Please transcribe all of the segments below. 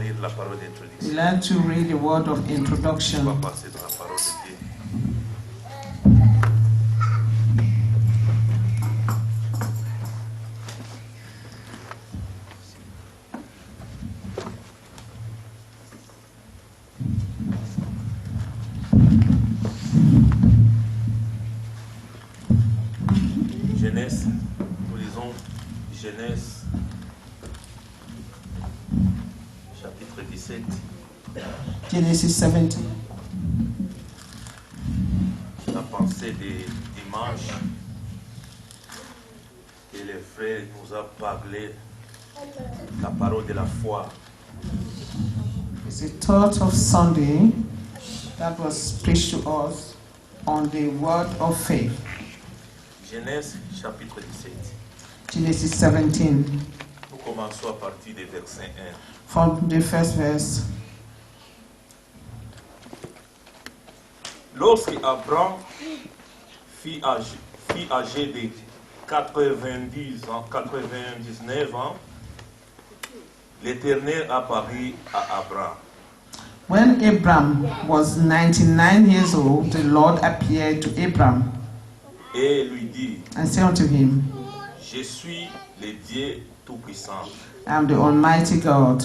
Lire la parole d'introduction. We like to read the word of On va introduction. passer dans la parole de Dieu. Genèse, nous lisons Genèse, chapitre 17. Genesis 17. La pensée des dimanches, et le frère nous a parlé la parole de la foi. It's the thought of Sunday that was preached to us on the word of faith. Genèse, chapitre 17. Genesis 17, Nous commençons à partir du verset 1. from the first verse. Lorsque Abraham fut âgé de 99 ans, l'Éternel apparut à Abraham. When Abram was 99 years old, the Lord appeared to Abram Et lui dit, and said unto him, je suis le Dieu Tout-Puissant. I am the Almighty God.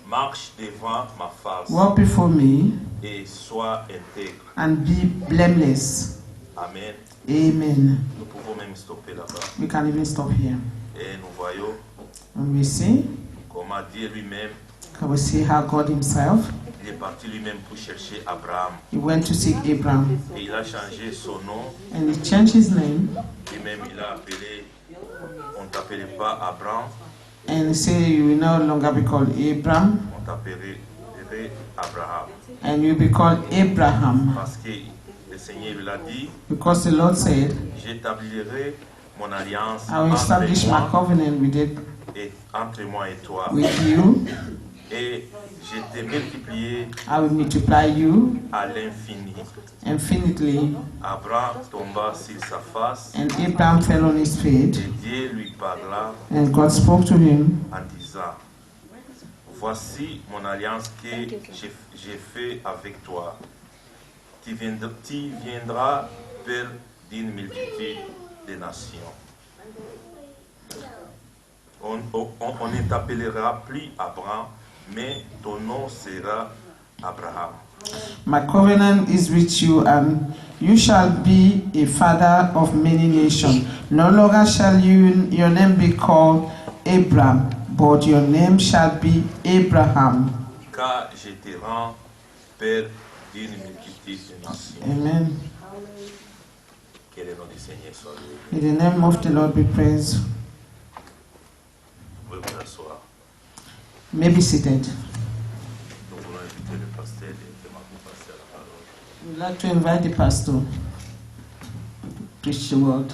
Marche devant ma face Walk before me et sois intègre. and be blameless. Amen. Amen. Nous pouvons même stopper là-bas. We can even stop here. Et nous voyons And we see, comment Dieu lui-même, can we see how God himself, il est parti lui-même pour chercher Abraham. he went to seek Abram Et il a changé son nom. and he changed his name Lui-même, il a appelé, on ne t'appelait pas Abraham, and he said, you will no longer be called Abram on t'appellerait Abraham. and you will be called Abraham, Parce que le Seigneur lui a dit, because the Lord said, j'établirai mon alliance I will establish my covenant entre moi et toi. with you. Et je t'ai multiplié I will multiply you à l'infini. infinitely. Abraham tomba sur sa face And Abraham fell on his feet, et Dieu lui parla and God spoke to him en disant, voici mon alliance que j'ai fait avec toi. Tu viendras père d'une multitude de nations. On ne t'appellera plus Abraham, mais ton nom sera Abraham. My covenant is with you, and you shall be a father of many nations. No longer shall your name be called Abram, but your name shall be Abraham. Car je te rends père d'une multitude de nations. Amen. Que le nom du Seigneur soit loué. May the name of the Lord be praised. Vous pouvez vous asseoir. You may be seated. Nous voulons inviter le pasteur directement pour passer à la parole. We'd like to invite the pastor to preach the word.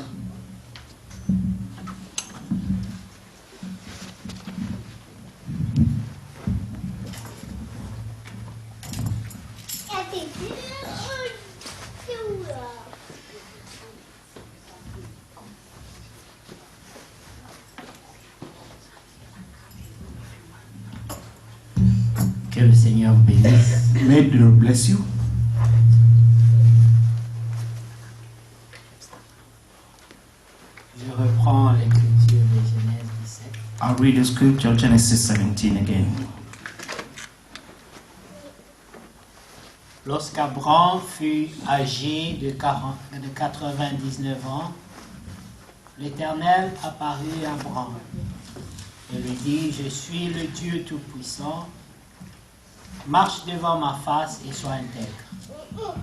Que le Seigneur bénisse. May the Lord bless you. Je reprends l'écriture de Genèse 17. I'll read the scripture, Genesis 17 again. Lorsqu'Abraham fut âgé de 99 ans, l'Éternel apparut à Abraham et lui dit, je suis le Dieu Tout-Puissant, marche devant ma face et sois intègre.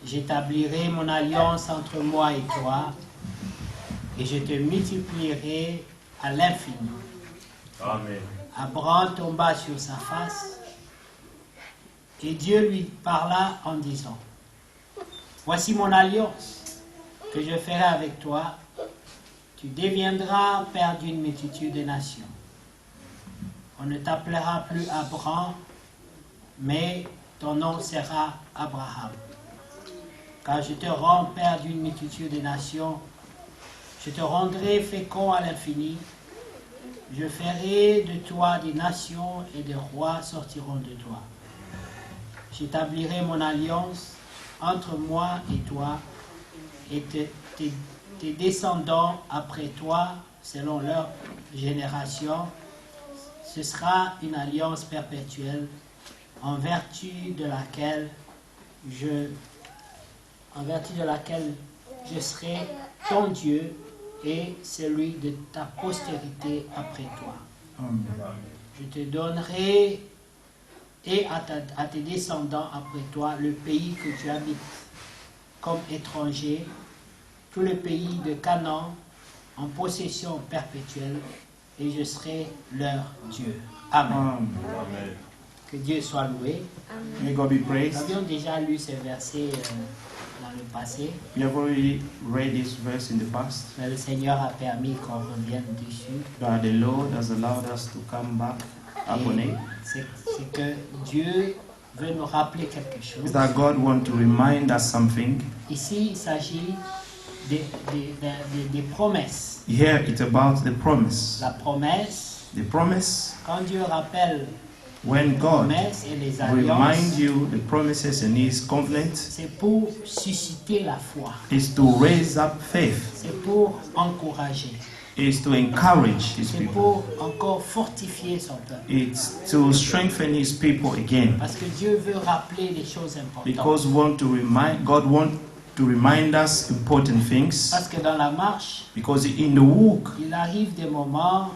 J'établirai mon alliance entre moi et toi, et je te multiplierai à l'infini. Amen. Abraham tomba sur sa face, et Dieu lui parla en disant, voici mon alliance que je ferai avec toi, tu deviendras père d'une multitude de nations. On ne t'appellera plus Abraham, mais ton nom sera Abraham. Car je te rends père d'une multitude de nations, je te rendrai fécond à l'infini, Je ferai de toi des nations et des rois sortiront de toi. J'établirai mon alliance entre moi et toi et tes descendants après toi, selon leur génération. Ce sera une alliance perpétuelle en vertu de laquelle je serai ton Dieu et celui de ta postérité après toi. Je te donnerai et à tes descendants après toi le pays que tu habites comme étranger, tout le pays de Canaan en possession perpétuelle, et je serai leur Dieu. Amen. Que Dieu soit loué. May God be Nous praised. avions déjà lu ces versets dans le passé, We have already read this verse in the past, mais le Seigneur a permis qu'on revienne dessus. but the Lord has allowed us to come back upon it. C'est que Dieu veut nous rappeler quelque chose. Is that God wants to remind us something. Ici, il s'agit des promesses. Here it's about the promise. La promesse, The promise, quand Dieu rappelle when les God promesses et les remind alliances, you the promises and His covenant, c'est pour susciter la foi. is to raise up faith, C'est pour encourager. is to encourage His C'est people. pour encore fortifier son peuple. It's to strengthen His people again. Parce que Dieu veut rappeler les choses importantes. Because God wants to remind us important things. Parce que dans la marche, Because in the walk, il arrive des moments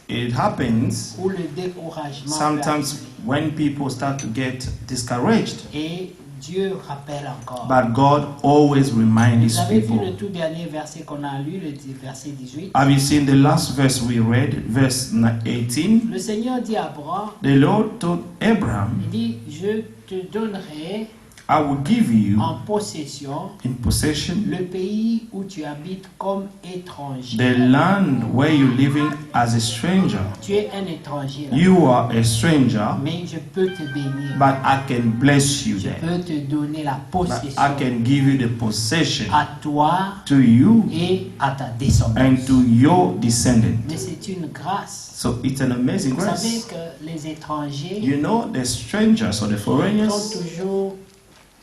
it happens où le découragement peut sometimes arriver. when people start to get discouraged. Et Dieu rappelle encore. But God always reminds His Vous avez vu le people. tout dernier verset qu'on a lu, le verset 18. Have you seen the last verse we read, verse 18? Le Seigneur dit à Abraham, The Lord told Abraham, il dit, je te donnerai I will give you en possession in possession le pays où tu habites comme étranger. the land where you're living as a stranger. Tu es un étranger là. You are a stranger, Mais je peux te bénir. but I can bless you Je there. peux te donner la But possession I can give you the possession à toi to you et à ta descendance. and to your descendant. Mais c'est une grâce. So it's an amazing Vous savez grace. que les étrangers You know, the strangers or the sont foreigners toujours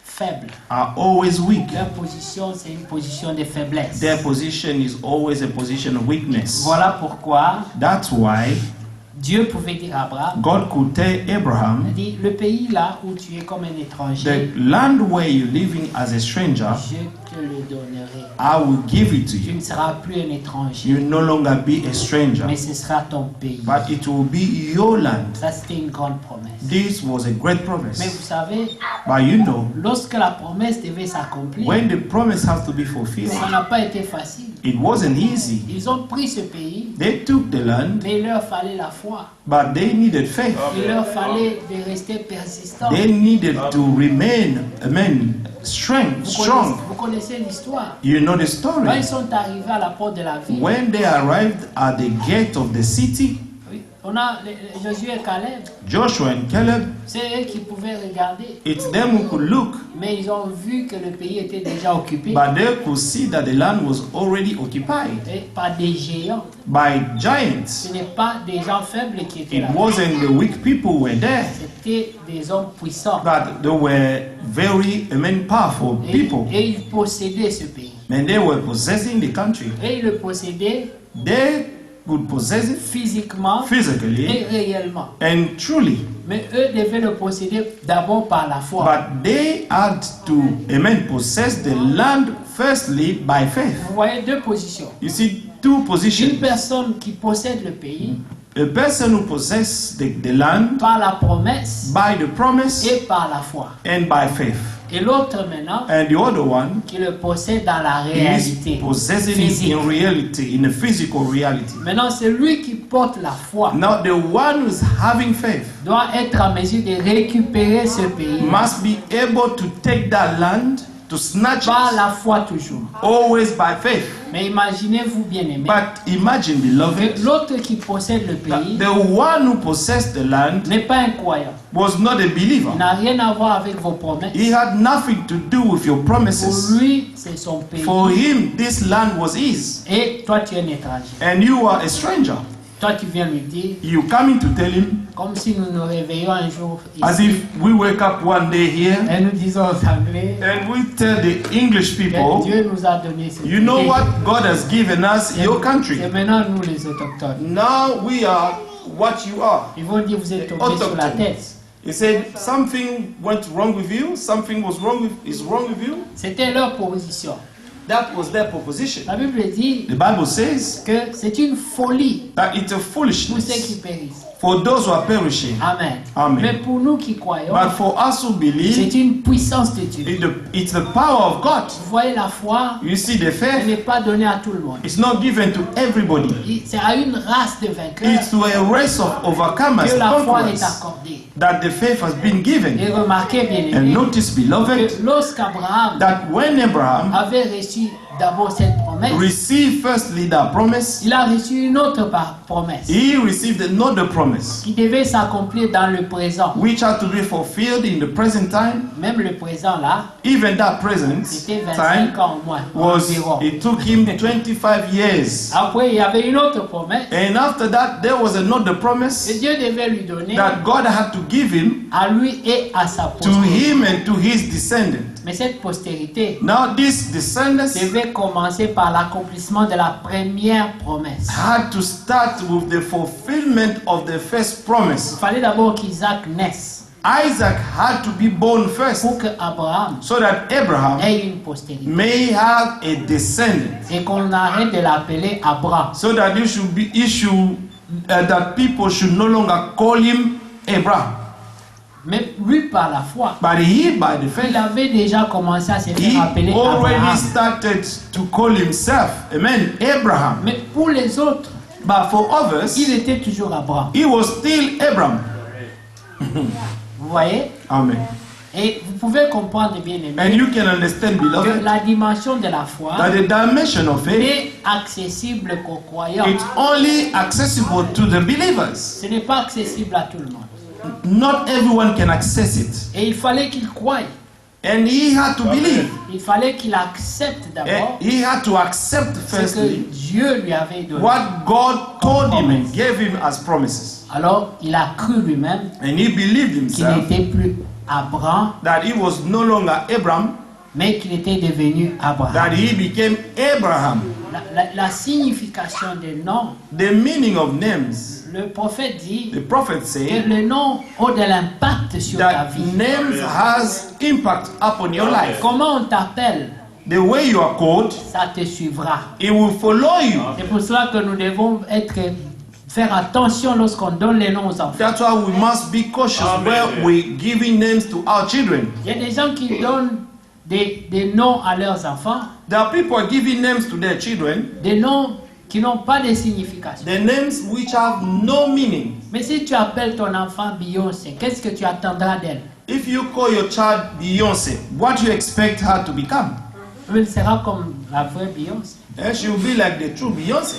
faibles. are always weak. Leur position, c'est une position de faiblesse. Their position is always a position of weakness. Voilà pourquoi That's why Dieu pouvait dire à Abraham, God could tell il Abraham, dit, le pays là où tu es comme un étranger, the land where you're living as a stranger, je te le donnerai. I will give it to Tu you. ne seras plus un étranger, You no longer be a stranger, mais ce sera ton pays. but it will be your land. Ça, c'était une grande promesse. This was a great Mais promise. vous savez, But you know, lorsque la promesse devait s'accomplir, when the promise has to be fulfilled, ça n'a pas été facile. it wasn't easy. Ils ont pris ce pays, They took the land, mais il leur fallait la foi. but they needed faith. Il leur fallait de rester persistants. They needed to remain, strong. Vous connaissez l'histoire. You know the Quand story. ils sont arrivés à la porte de la ville, When they arrived at the gate of the city, oui, on a Josué et Caleb, Joshua and Caleb, c'est eux qui pouvaient regarder. it's them who could look, Mais ils ont vu que le pays était déjà occupé but they could see that the land was already occupied et par des géants. by giants. Ce n'est pas des gens faibles qui étaient It là. wasn't the weak people who were there, C'était des hommes puissants. but they were very, powerful people. Et ils possédaient ce pays. And they were possessing the country. Et ils le possédaient They could possess it physiquement et physically réellement. and truly. Mais eux devaient le posséder d'abord par la foi. But they had to, possess the land firstly by faith. Vous voyez deux positions. You see, two Une positions. personne qui possède le pays A person who possesses the land par la promesse by the promise et par la foi. and by faith. Et l'autre maintenant And the other one qui le possède dans la is réalité possessing it physique. in reality, in a physical reality. Maintenant, celui qui porte la foi Now, the one who's having faith doit être en mesure de récupérer ce pays must be able to take that land, to snatch par it, la foi toujours. always by faith. Mais imaginez-vous bien aimé, But imagine, que beloved, l'autre qui possède le pays that the one who possessed the land n'est pas un croyant. was not a believer. Il n'a rien à voir avec vos promesses. He had nothing to do with your Pour promises. lui, c'est son pays. For him, this land was his. Et toi, tu es un étranger. And you are a stranger. Toi, tu viens lui dire, You coming to tell him comme si nous nous réveillons un jour as ici, if we wake up one day here et nous disons aux Anglais and we tell the English que people, Dieu nous a donné ce you know pays. what God has given us, your country. C'est maintenant nous les autochtones. Now we are what you are. Ils vont dire, vous êtes tombés sur la tête. He said something went wrong with you, something is wrong with you. C'était leur position. That was their proposition. La Bible dit The Bible says que c'est une folie that it's a pour ceux qui foolishness périssent. for those who are perishing. Amen. Amen. Mais pour nous qui croyons, But for us who believe, c'est une puissance de Dieu. it's the power of God. Vous voyez, la foi, You see, the elle faith n'est pas donnée à tout le monde. is not given to everybody. C'est à une race de vainqueurs It's to a race of overcomers, que la foi est conquerors, accordée. that the faith has been given. Et remarquez, bien And aimé, notice, beloved, que lorsqu'Abraham that when Abraham avait reçu d'abord cette promesse, received firstly that promise, il a reçu une autre promesse he received another promise, qui devait s'accomplir dans le présent. which had to be fulfilled in the present time. Même le présent là, Even that present c'était time 25 ans au moins, was, environ. it took him 25 years. Après, il y avait une autre promesse And after that, there was another que promise Dieu devait lui donner that God had to give him à lui et à sa to postérité. him and to his descendant. Mais cette postérité Now, this descendants devait commencer par l'accomplissement de la première promesse. had to start with the fulfillment of the first promise. Il fallait d'abord qu'Isaac naisse Isaac had to be born first pour que Abraham so that Abraham ait une postérité. may have a descendant, Et qu'on arrête de l'appeler Abraham. so that that people should no longer call him Abraham, Mais lui, par la foi, but he, by the il faith, avait déjà commencé à se he faire appeler already Abraham. started to call himself, amen, Abraham. Mais pour les autres, But for others, il était toujours Abraham. he was still Abraham. Vous voyez? Amen. Et vous pouvez comprendre, bien And aimé, you can understand, que beloved, la dimension de la foi that the dimension of faith, n'est accessible qu'aux croyants. it's only accessible to the believers. Ce n'est pas accessible à tout le monde. Not everyone can access it. Et il fallait qu'il croie. And he had to believe. Il fallait qu'il accepte d'abord And he had to accept ce firstly que Dieu lui avait donné. what God told him and gave him as promises. Alors, il a cru lui-même And he believed qu'il himself n'était plus Abraham, that he was no longer Abraham, mais qu'il était devenu Abraham. that he became Abraham. La signification des noms, The meaning of names, le prophète dit the prophet que said le nom a de l'impact sur ta that vie. names has impact upon your life. Comment on t'appelle, The way you are called, ça te suivra. it will follow you. C'est pour cela que nous devons faire attention lorsqu'on donne les noms aux enfants. That's why we must be cautious where we're giving names to our children. Il y a des gens qui donnent des noms à leurs enfants, There are people giving names to their children, des noms qui n'ont pas de signification. the names which have no meaning. Mais si tu appelles ton enfant Beyoncé, qu'est-ce que tu attendras d'elle? If you call your child Beyonce, what do you expect her to become? Elle sera comme la vraie Beyoncé. And she will be like the true Beyonce.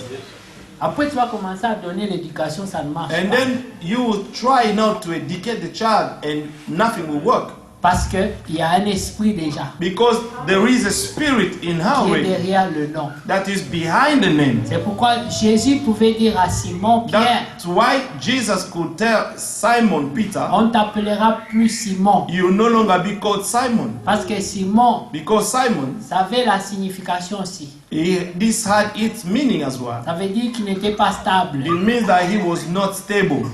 Après, tu vas commencer à donner l'éducation, ça ne marche And pas. then you will try now to educate the child and nothing will work. Parce qu'il y a un esprit déjà Because there is a spirit in her qui est already derrière le nom. that is behind the name. C'est pourquoi Jésus pouvait dire à Simon Pierre, That's why Jesus could tell Simon Peter, on t'appellera plus Simon. you will no longer be called Simon. Parce que Simon Because Simon, savait la signification aussi. this had its meaning as well. Ça veut dire qu'il n'était pas stable. It means that he was not stable.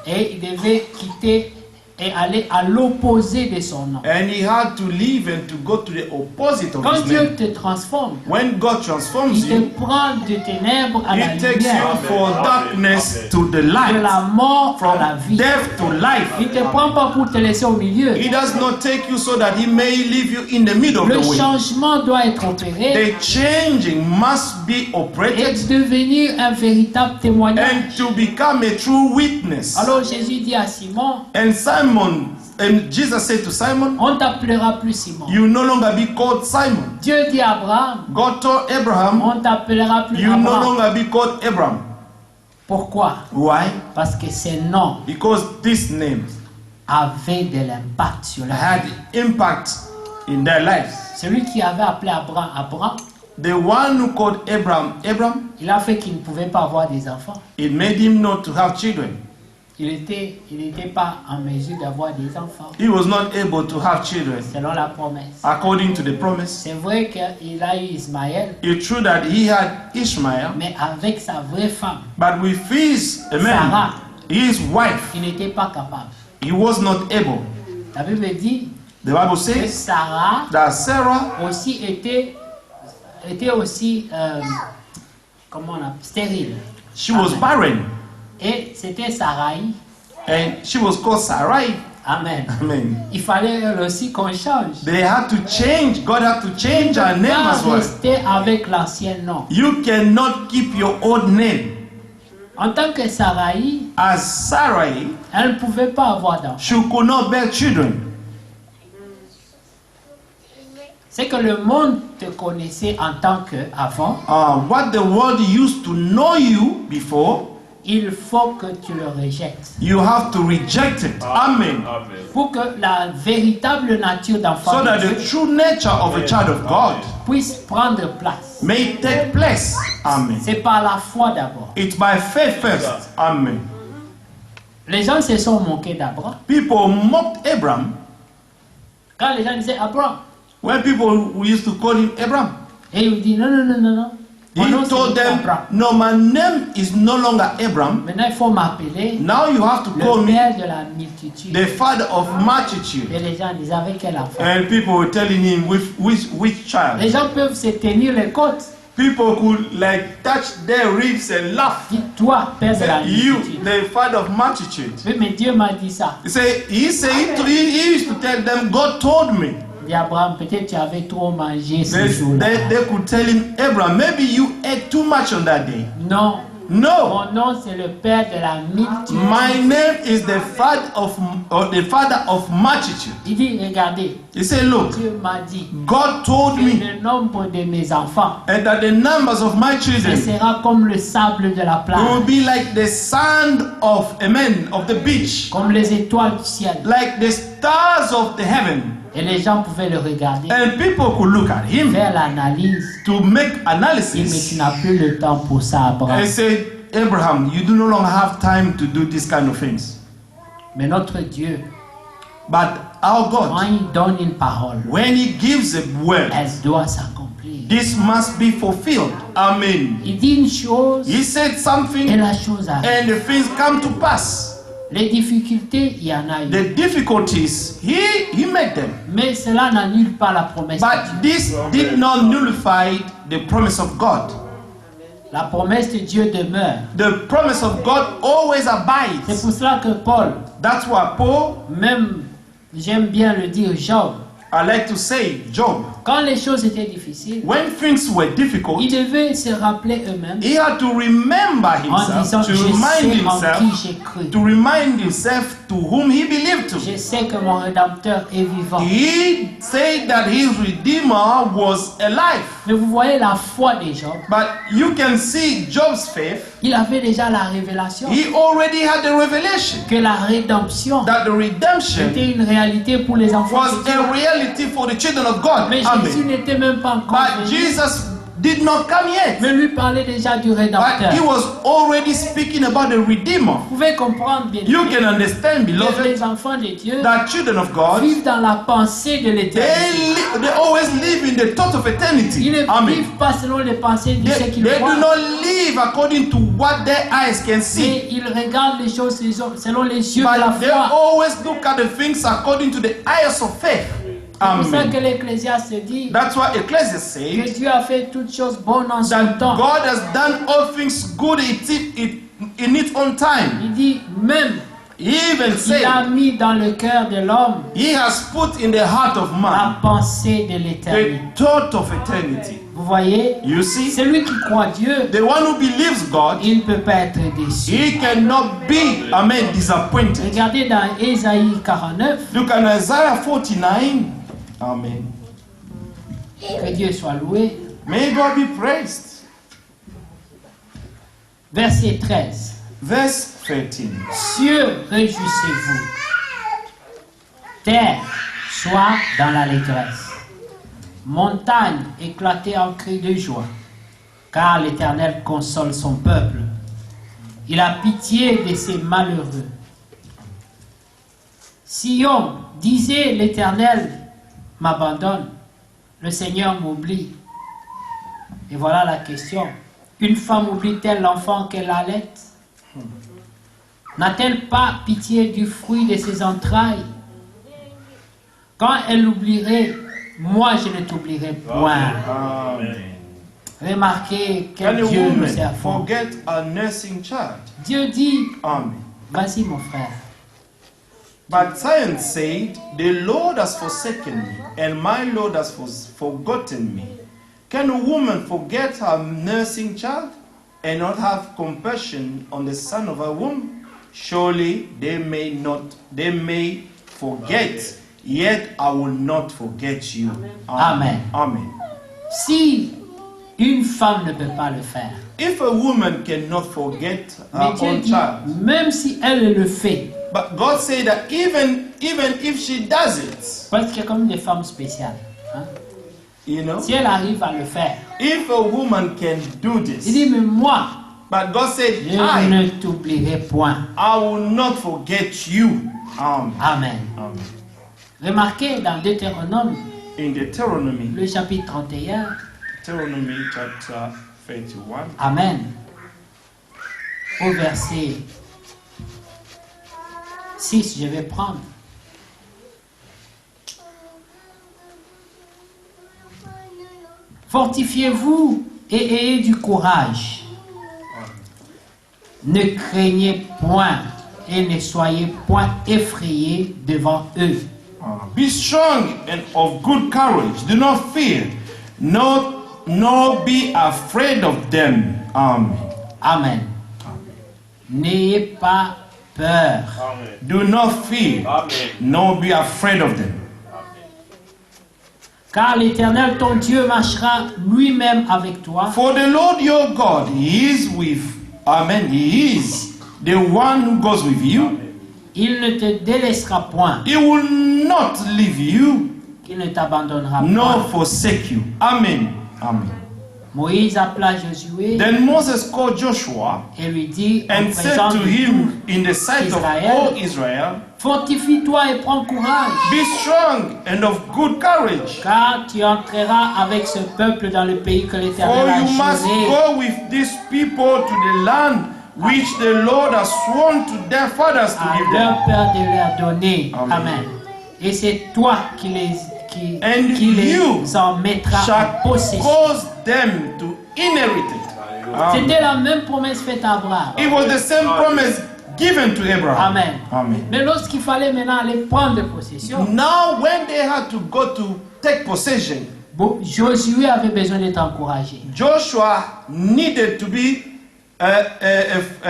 Et il devait quitter et aller à l'opposé de son nom. And he had to leave and to go to the opposite of Quand his Dieu name. te transforme, When God transforms il te you, prend de ténèbres à la He takes you lumière, from darkness to the de light, la mort à la from vie. death to life. Il ne te prend pas pour te laisser au milieu. He does not take you so that he may leave you in the middle of Le the way. changement doit être opéré The changing must be et operated devenir un véritable témoignage. and to become a true witness. Alors Jésus dit à Simon, And Jesus said to Simon, on t'appellera plus Simon. you no longer be called Simon. Dieu dit à Abraham, God told Abraham, on t'appellera plus you no Abraham. longer be called Abraham. Pourquoi? Why? Parce que ces noms Because this name avaient de l'impact sur la vie. had impact in their lives. Celui qui avait appelé Abraham, Abraham, the one who called Abram, il a fait qu'il ne pouvait pas avoir des enfants. it made him not to have children. Il n'était pas en mesure d'avoir des enfants, He was not able to have children selon la promesse. according to the promise. C'est vrai qu'il a eu Ismaël, It's true that he had Ishmael, mais avec sa vraie femme, but with his Sarah, his wife, il n'était pas capable. he was not able. La Bible dit The Bible que says Sarah that Sarah aussi était aussi, comment on appelle, stérile. she was Amen. barren, Et c'était Sarai. and she was called Sarai. Amen. Amen. Il fallait elle aussi qu'on change. They had to change. God had to change her name Pas as well. rester avec l'ancien nom. You cannot keep your old name. En tant que Sarai, As Sarai, elle ne pouvait pas avoir d'enfant. she could not bear children. C'est que le monde te connaissait en tant qu'avant. What the world used to know you before, Il faut que tu le rejettes. you have to reject it. Amen. Pour que la véritable nature d'enfant So de that Dieu the true nature of a child of God puisse prendre place. may take place. Amen. C'est par la foi d'abord. It's by faith first. Amen. Les gens se sont moqués d'Abraham. People mocked Abraham Quand les gens disaient Abraham, when people used to call him Abraham. et il dit non, non, non, non, non. Mon nom, He c'est told them, Abraham. no, my name is no longer Abraham. Maintenant, il faut m'appeler Now you have to call le me père de la multitude. the father of multitude. Et les gens disaient avec quel enfant? And people were telling him which Les child. gens peuvent se tenir les côtes. People could like touch their ribs and laugh. Dis toi, père de la Say, you, multitude. the father of multitude. Oui, mais Dieu m'a dit ça. He used to tell them, God told me. Il dit Abraham, peut-être tu avais trop mangé ce jour-là. They could tell him, Abraham, maybe you ate too much on that day. Non, No, mon nom c'est le père de la multitude. my name is the father of multitude. Il dit, regardez, He said, look, Dieu m'a dit God told que me, le nombre de mes enfants and that the numbers of my ce children sera comme le sable de la will plage, be like the sand of of the beach, comme les étoiles du ciel. like the stars of the heaven. Et les gens pouvaient le regarder, And people could look at him faire l'analyse. to make Il dit, mais tu analysis n'as plus le temps pour ça, Abraham. and say, Abraham, you do no longer have time to do these kind of things. Mais notre Dieu, But our quand God, il donne une parole, when he gives a word, elle doit s'accomplir. this must be fulfilled. Amen. Il dit une chose He said et something la chose arrive. and the things come to pass. Les difficultés, il y en a eu. The difficulties, he made them. Mais cela n'annule pas la promesse de But Dieu. this did not nullify the promise of God. La promesse de Dieu demeure. The promise of God always C'est abides. pour cela que Paul, That's why Paul, même, j'aime bien le dire, Job, I like to say, Job, quand les choses étaient difficiles, when things were difficult, ils devaient se rappeler eux-mêmes he had to remember en disant, himself, to je remind sais en qui himself, j'ai cru. to remind himself to whom he believed to. Je sais que mon Rédempteur est vivant. He said that his Redeemer was alive. Mais vous voyez la foi de Job. But you can see Job's faith. Il avait déjà la révélation He already had the revelation que la rédemption that the redemption était une réalité pour les enfants was de Dieu. a reality for the children of God. Mais Jésus Amen. n'était même pas encore But venu. Jesus did not come yet. Mais lui parlait déjà du But Rédempteur. he was already speaking about the Redeemer. Vous pouvez comprendre bien You can understand, que beloved, les enfants de Dieu that children of God, vivent dans la pensée de l'éternité. they always live in the thought of Ils eternity. ne Amen. vivent pas selon les pensées de They ce qu'ils do voient, not live according to what their eyes can see. mais ils regardent les choses selon les yeux de la But they foi. always look at the things according to the eyes of faith. C'est pour ça que Amen. l'Ecclésiaste dit That's why Ecclesiastes que says Dieu a fait toutes choses bonnes en son that temps. God has done all things good in its own time. Il dit même, He even il a said mis dans le cœur de l'homme He has put in the heart of la man pensée de l'éternité. the thought of eternity. Vous voyez, You see, celui qui croit Dieu, the one who believes God, il ne peut pas être déçu. he cannot be, amen, disappointed. Regardez dans Ésaïe 49, Look at Isaiah 49. Amen. que Dieu soit loué. May God be praised. Verset 13. Verse 13. Cieux, réjouissez-vous. Terre, sois dans l'allégresse. montagnes éclataient en cris de joie, car l'Éternel console son peuple. Il a pitié de ses malheureux. Sion disait, l'Éternel m'abandonne, le Seigneur m'oublie. Et voilà la question. Une femme oublie-t-elle l'enfant qu'elle allait? N'a-t-elle pas pitié du fruit de ses entrailles? Quand elle l'oublierait, moi je ne t'oublierai point. Amen. Remarquez Can quel a Dieu nous woman servons. forget a nursing child? Dieu dit, Amen. vas-y mon frère. But Zion said, the Lord has forsaken me, and my Lord has forgotten me. Can a woman forget her nursing child and not have compassion on the son of her womb? Surely they may forget, yet I will not forget you. Amen. Amen. Si une femme ne peut pas le faire, If a woman cannot forget mais her Dieu own dit, child, même si elle le fait, but God said that even if she does it, parce qu'il y a comme des femmes spéciales. Hein? you know, Si elle arrive à le faire, if a woman can do il this, dit, mais moi, but God said, je I ne t'oublierai point. will not forget you. Amen. Amen. Amen. Remarquez dans Deutéronome, In Deuteronomy, le chapitre 31, Deuteronomy chapter 31, Amen, au verset 6, je vais prendre. Fortifiez-vous et ayez du courage. Ne craignez point et ne soyez point effrayés devant eux. be strong and of good courage. Do not fear, nor be afraid of them. Amen. Amen. N'ayez pas peur. Do not fear, nor be afraid of them. Car l'Éternel, ton Dieu, marchera lui-même avec toi. For the Lord your God, He is with, Amen, He is the one who goes with you. Il ne te délaissera point. He will not leave you, Il ne t'abandonnera nor point. forsake you. Amen. Amen. Moïse appela Josué Then Moses called Joshua et lui dit en and said présence to de him tous, in the sight of Israel. all Israel, fortifie-toi et prends courage, be strong and of good courage, car tu entreras avec ce peuple dans le pays que for l'Éternel a you must juré go with these people to the land which the Lord has sworn to their fathers to à give leur them. père de leur donner. Amen. Amen. Et c'est toi qui les And you en mettras shall en possession. cause them to inherit it. C'était la même promesse faite à Abraham. It was the same promise given to Abraham. Amen. Amen. Mais lorsqu'il fallait maintenant aller prendre possession, Now, when they had to go to take possession, Josué avait besoin d'être encouragé. Joshua needed to be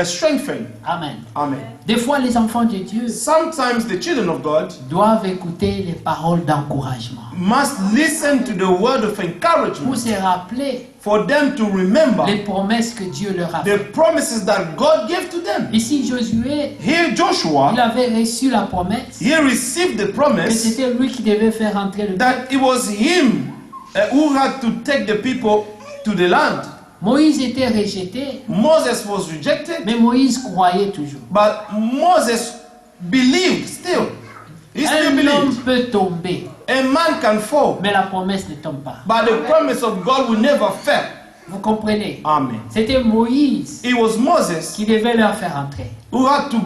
strengthened. Amen. Amen. Des fois, les enfants de Dieu Sometimes the children of God doivent écouter les paroles d'encouragement must listen to the word of pour encouragement se rappeler for them to remember les promesses que Dieu leur a the faites. promises that God gave to them. Ici, Josué, Here, il Joshua, avait reçu la promesse he received the que promise c'était lui qui devait faire entrer le peuple. that it was him who had to take the people to the land. Moïse était rejeté, Moses was rejected, mais Moïse croyait toujours. but Moses believed still. He still Un homme believed. peut tomber, A man can fall, mais la promesse ne tombe pas. but the promise of God will never fail. Vous comprenez? Amen. C'était Moïse It was Moses qui devait leur faire entrer. who had to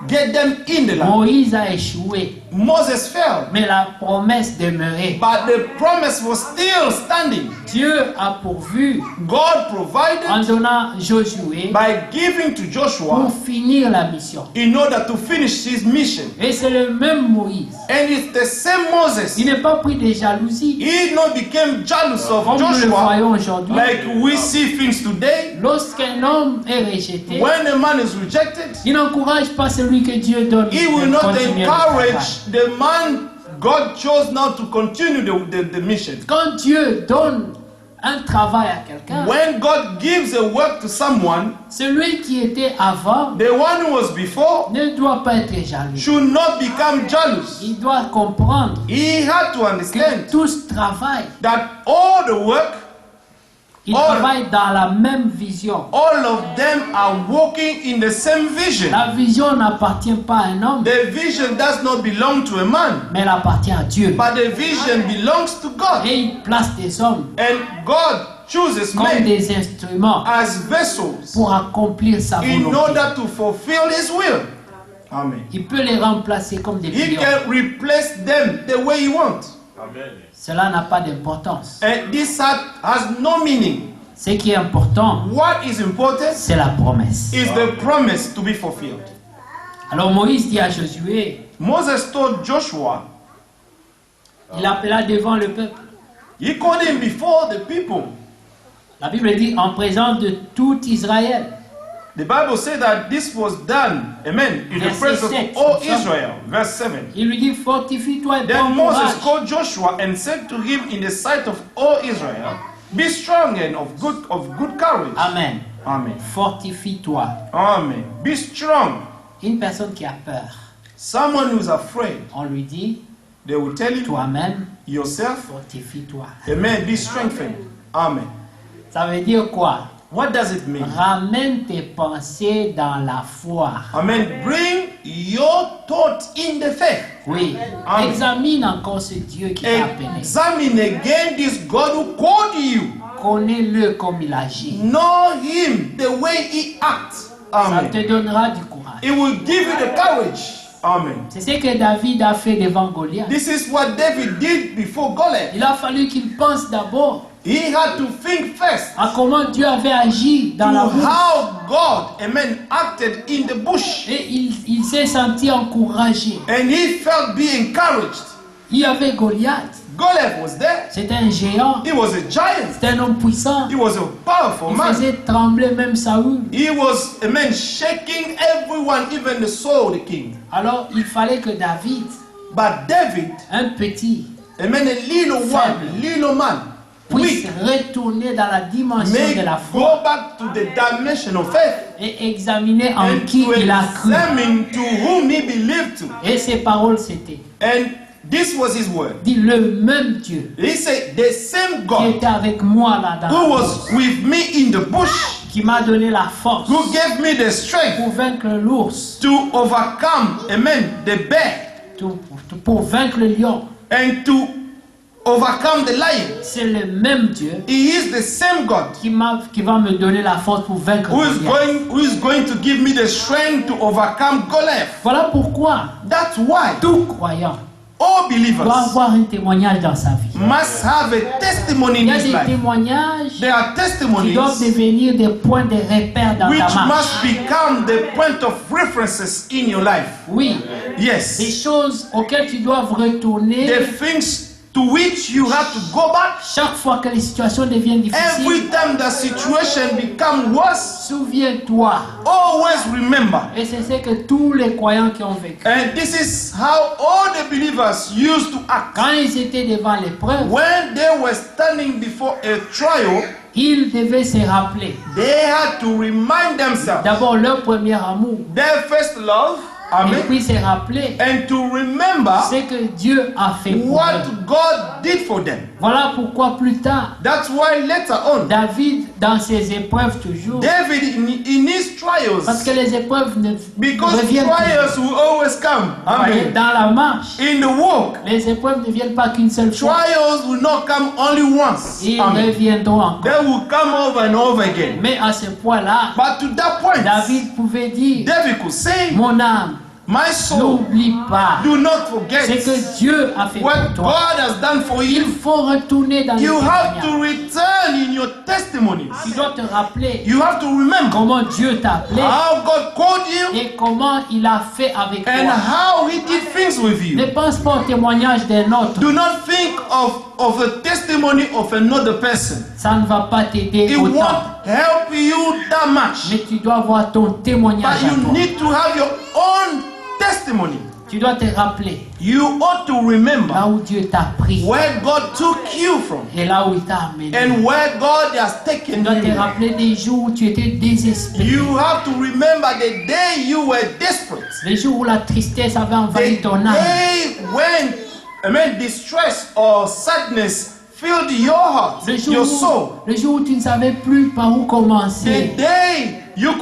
get them in the land. Moïse a échoué, Moses fell, mais la promesse demeurait. but the promise was still standing. Dieu a pourvu God en provided donnant Josué by giving to Joshua pour finir la mission. in order to finish his mission. Et c'est le même Moïse. And it's the same Moses. Il n'est pas pris de jalousie, He not became jealous of comme nous le Joshua voyons aujourd'hui. like we see things today. Lorsqu'un homme est rejeté, When a man is rejected, il n'encourage pas celui que Dieu donne. he will de not continuer le travail. encourage the man God chose now to continue the mission. Quand Dieu donne un travail à quelqu'un, when God gives a work to someone, celui qui était avant the one who was before ne doit pas être jaloux. should not become jealous. Il doit comprendre He had to que understand tous travaillent. that all the work, Ils All- travaillent dans la même vision. all of them are walking in the same vision. La vision n'appartient pas à un homme, The vision does not belong to a man, mais elle appartient à Dieu. but the vision belongs to God. Et il place des hommes And God chooses comme men des instruments as vessels pour accomplir sa in volonté. order to fulfill His will. Amen. Il peut les remplacer comme des He pions. can replace them the way He wants. Amen. Cela n'a pas d'importance. And this has no meaning. Ce qui est important, What is important c'est la promesse. is the promise to be fulfilled. Alors Moïse dit à Josué, Moses told Joshua, il appela devant le peuple. he called him before the people. La Bible dit en présence de tout Israël. The Bible says that this was done, amen, in the Verset presence 7. of all Israel. Verse 7. Il lui dit fortifie-toi et Then prends Moses courage. called Joshua and said to him in the sight of all Israel, be strong and of good courage. Amen. Amen. Fortifie-toi. Amen. Be strong. Une personne qui a peur, Someone who's afraid, on lui dit they will tell you toi-même, yourself, fortifie-toi. amen, be strengthened. Amen. Ça veut dire quoi? What does it mean? Ramène tes pensées dans la foi. Amen. Bring your thoughts in the faith. Oui. Amen. Examine encore ce Dieu qui t'a appelé. Examine again this God who called you. Connais-le comme il agit. Know him the way he acts. Ça Amen. te donnera du courage. It will give you the courage. Amen. C'est ce que David a fait devant Goliath. This is what David did before Goliath. Il a fallu qu'il pense d'abord He had to think first à comment Dieu avait agi to dans la boue. how God, amen, acted in the bush. Et il s'est senti encouragé. And he felt be encouraged. Il y avait Goliath. Goliath was there. C'était un géant. He was a giant. C'était un homme puissant. He was a powerful Il man. faisait trembler même Saoul. He was, amen, shaking everyone, even the Saul, the king. Alors il fallait que David, But David, un petit, amen, a little one, little man, puisse weak, retourner dans la dimension may de la go foi back to the dimension of faith et examiner en and qui to il a cru. examine to whom he believed to. Et ses paroles c'était, And this was his word. dit le même Dieu He said, the same qui God était avec moi là dans who la was brousse, with me in the bush, qui m'a donné la force who gave me the strength pour vaincre l'ours, to overcome, amen, the bear, pour vaincre le lion. and to overcome the lion. C'est le même Dieu He is the same God qui va me donner la force pour vaincre Goliath. who is going to give me the strength to overcome Goliath. Voilà pourquoi That's why tout croyant all doit believers avoir un témoignage dans sa vie. must have a testimony Il in y a his des life. témoignages There are qui testimonies doivent devenir des points de repère dans which ta marche. must become the point of references in your life. Oui, des Yes. choses auxquelles tu dois retourner The things to which you have to go back chaque fois que les situations deviennent difficiles. every time the situation becomes worse. Souviens-toi. Always remember. Et c'est ce que tous les croyants qui ont vécu. And this is how all the believers used to act. Quand ils étaient devant l'épreuve, When they were standing before a trial, ils devaient se rappeler they had to remind themselves d'abord leur premier amour. their first love, Et amen, puis se rappeler and to remember ce que Dieu a fait pour what eux. God did for them. Voilà pourquoi plus tard, That's why later on, David, dans ses épreuves toujours, David in his parce trials, que les épreuves ne because reviennent trials plus. will always come, Voyez, amen, dans la marche, in the walk, les épreuves ne viennent pas qu'une seule fois. trials will not come only once, Ils amen. reviendront encore. They will come over and over again. Mais à ce point-là, But to that point, David pouvait dire, David could say, mon âme, my soul, n'oublie pas do not ce forget que Dieu a fait what pour toi. God has done for Il you. faut retourner dans les You have to témoignages. return in your testimonies. Tu dois te rappeler You have to remember comment Dieu t'a appelé how God called you et comment il a fait avec and toi. how He did things with Ne you. pense pas au témoignage d'un autre. Do not think of a testimony of another person. Ça ne va pas t'aider It autant. won't help you that much. Mais tu dois avoir ton témoignage But à you toi. need to have your own testimony. Tu dois te rappeler You ought to remember là où Dieu t'a pris where God took you from et là où il t'a amené. and where God has Tu taken dois te you. rappeler des jours où tu étais désespéré. You have to remember the day you were desperate. Les jours où la tristesse avait envahi The ton âme. day when distress or sadness filled your heart, your soul. Le jour où tu ne savais plus par où The commencer. day you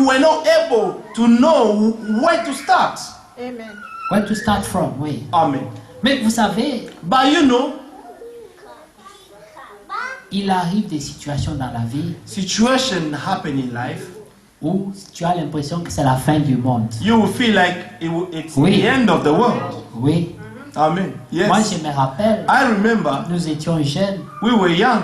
were not able to know where to start. Where to start from, oui. Amen. Mais vous savez, But you know, il arrive des situations dans la vie situation happen in life. où tu as l'impression que c'est la fin du monde. You will feel like it's Oui. the end of the world. Oui. Amen. Yes. Moi, je me rappelle, I remember nous étions jeunes we were young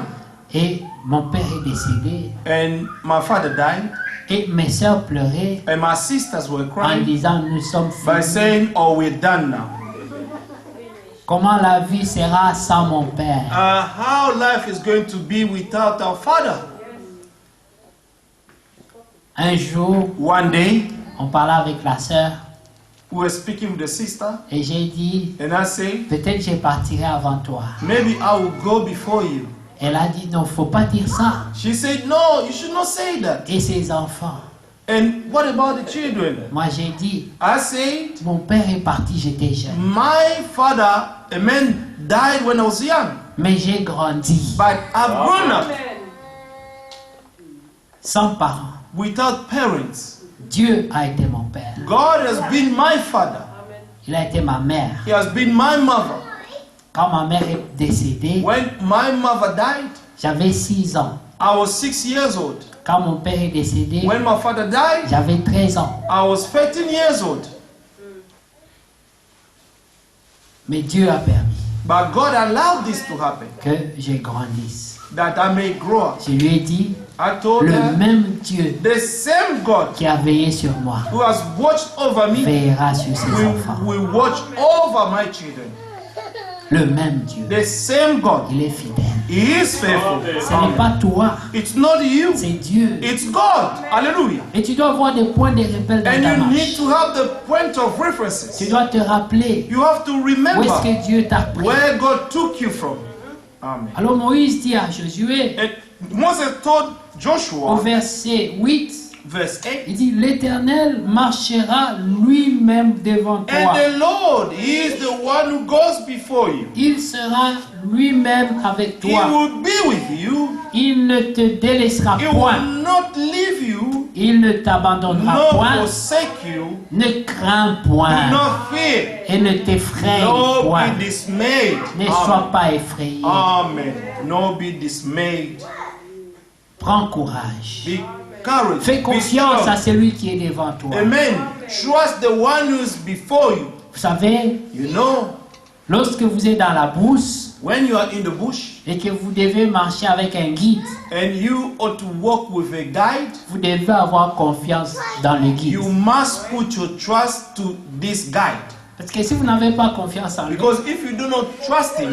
et mon père est décédé and my father died et mes soeurs pleuraient and my sisters were en crying disant nous sommes by finis. saying, "Oh, we're done now." Comment la vie sera sans mon père? How life is going to be without our father. Un jour, One day, on parlait avec la sœur we were speaking with the sister, et j'ai dit and I say, peut-être je partirai avant toi. maybe I will go before you. Elle a dit non, faut pas dire ça. She said, no, you should not say that. Et ses enfants. And what about the children? Moi j'ai dit I said, mon père est parti, j'étais jeune, my father, died when I was young, mais j'ai grandi but I've grown up sans parents. without parents. Dieu a été mon père. God has been my father. Il a été ma mère. He has been my mother. Quand ma mère est décédée, When my mother died, j'avais 6 ans. I was 6 years old. Quand mon père est décédé, When my father died, j'avais 13 ans. I was 13 years old. Mais Dieu a permis But God allowed this to happen, que je grandisse. that I may grow up. Je lui ai dit, I told le her, même Dieu the same God qui a veillé sur moi who has watched over me veillera sur ses enfants. will watch over my children. Le même Dieu. The same God. Il est fidèle. He is faithful. Ce n'est pas toi, It's not you. c'est Dieu. It's God. Hallelujah. Et tu dois avoir des points de repère dans And ta you need marche. to have the point of Tu references. dois te rappeler You have to où remember est-ce que Dieu t'a pris. where God took you from. Amen. Alors Moïse dit à Josué, And Moses told au Joshua, verset 8, verse 8, il dit, l'Éternel marchera lui-même devant toi. and the Lord, He is the one who goes before you. Il sera lui-même avec He toi. will be with you. Il ne te délaissera He point. will not leave you, Il ne t'abandonnera nor point. forsake you. Ne crains Do point. not fear, Et ne t'effraie nor point. be dismayed. Ne sois pas effrayé. Amen. Nor be dismayed. Prends courage. Be courage. Fais Be confiance strong. à celui qui est devant toi. Amen. Trust the one who's before you. Vous savez, You know, lorsque vous êtes dans la brousse when you are in the bush et que vous devez marcher avec un guide, and you ought to walk with a guide, vous devez avoir confiance dans le guide. you must put your trust to this guide. Parce que si vous n'avez pas confiance en lui, Because if you do not trust him,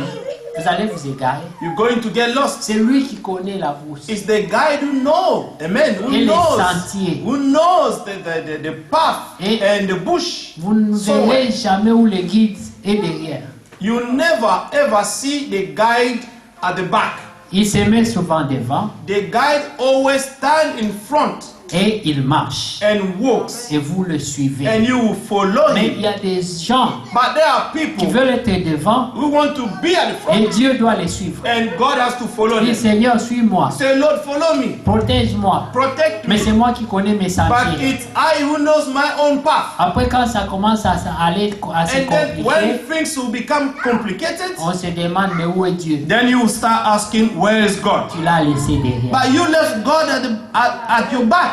vous allez vous égarer. you're going to get lost. C'est lui qui connaît la brousse. It's the guide who knows, amen, Et les who sentiers. knows the path Et and the bush. vous ne So verrez jamais où le guide est derrière. you never ever see the guide at the back. Il se met souvent devant The guide always stand in front et il marche. and walks, Et vous le suivez. and you will follow Mais il him. y a des gens But there are qui people veulent être devant who want to be at the et front, Dieu doit les suivre. and God has to follow Il dit, them. Seigneur, suis-moi. Say, Lord, follow me, Protège-moi. protect Mais me. c'est moi qui connais mes But sentiers. it's I who knows my own path. Après, quand ça commence à aller assez And then when compliqué, things will become complicated, on se demande, mais où est Dieu? then you will start asking, where is God? Tu l'as laissé derrière. But you left God at your back.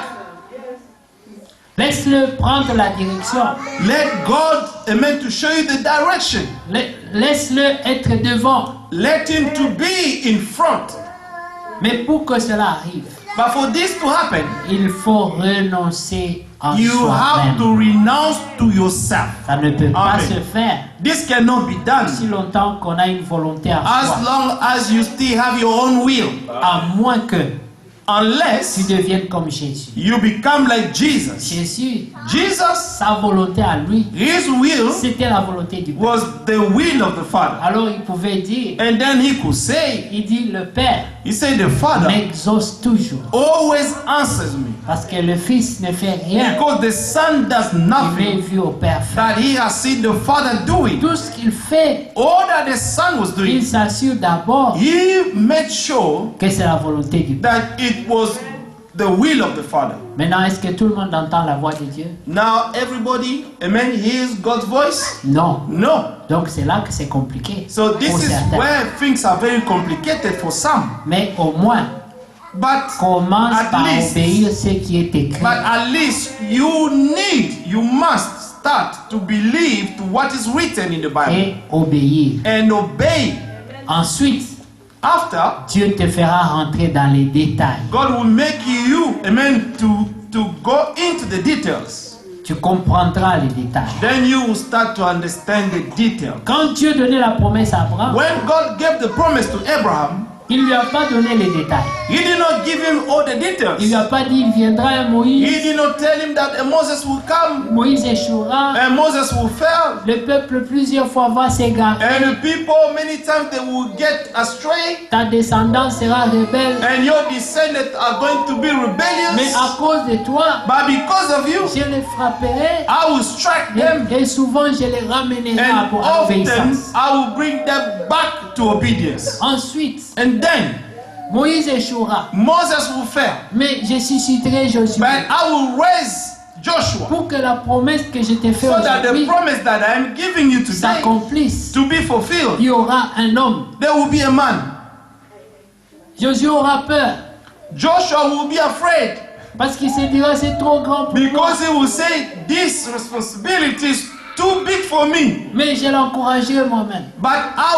Laisse-le prendre la direction. Let God, amen, to show you the direction. Laisse-le être devant. Let him to be in front. Mais pour que cela arrive, But for this to happen, il faut renoncer en you have to soi-même. renounce to yourself. Ça ne peut pas Amen. se faire This cannot be done si longtemps qu'on a une volonté à as soi. long as you still have your own will. À moins que tu Unless deviennes comme Jésus. you become like Jesus. Jésus Jesus, sa volonté à lui, his will c'était la volonté du Père. was the will of the Father. Alors il pouvait dire, And then he could say, il dit, le Père he said, the Father m'exauce toujours. always answers me. Parce que le Fils ne fait rien. Because the Son does Il est nothing vu au Père faire. that he has seen the Father doing. Tout ce qu'il fait, All that the Son was il doing, s'assure d'abord he made sure que c'est la volonté du Père. that it was the will of the Father. Maintenant, est-ce que tout le monde entend la voix de Dieu? Now everybody, amen, hears God's voice? Non. No. Donc c'est là que c'est compliqué. So this pour is certains. where things are very complicated for some. Mais au moins, But commence at par least- obéir ce qui est écrit. But at least you must start to believe to what is written in the Bible Et obéir. and obey. Ensuite, After, Dieu te fera rentrer dans les détails. God will make you, amen, to go into the details. Tu comprendras les détails. Then you will start to understand the detail. Quand Dieu donnait la promesse à Abraham, When God gave the promise to Abraham, il ne lui a pas donné les détails. He did not give him all the Il ne details. lui a pas dit il viendra un He Moïse. did not tell him that Moses will come Moïse échouera. and Moses will fail. Le peuple plusieurs fois va s'égarer. And the people, many times, they will get astray. Ta descendance sera rebelle. And your descendants are going to be Mais rebellious. à cause de toi, But because of you, je les frapperai. I will strike them. Et souvent, je les ramènerai à And often, l'obéissance. I will bring them back to obedience. Ensuite, And then, Moïse échouera. Moses will fail. Mais je susciterai Josué. But I will raise Joshua Pour que la promesse que je t'ai faite so that the aujourd'hui promise that I am giving you today s'accomplisse. to be fulfilled, Il y aura un homme. there will be a man. Josué aura peur. Joshua will be afraid Parce qu'il se dira c'est trop grand pour moi. because he will say, this responsibility is too big for me. Mais je l'encouragerai moi-même. But I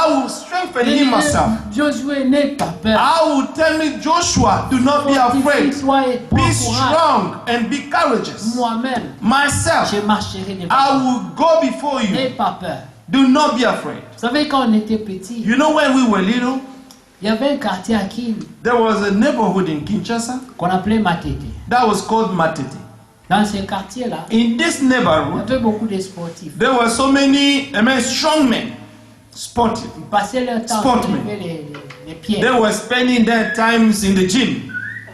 will strengthen him myself. Josué, n'aie pas peur. I will tell me, Joshua, do not be afraid. Fortifie-toi et prends Be courage. strong and be courageous. Moi-même, Myself, je marcherai devant I toi. will go before you. N'aie pas peur. Do not be afraid. Vous savez, quand on était petit, You know, when we were little, il y avait un quartier à Kin there was a neighborhood in Kinshasa qu'on appelait Matete. that was called Matete. Dans ce quartier-là, In this il y neighborhood, avait beaucoup de sportifs. there were so many, strong men, sportive. Ils passaient leur temps à Sportsmen. lever les pieds. They were spending their times in the gym.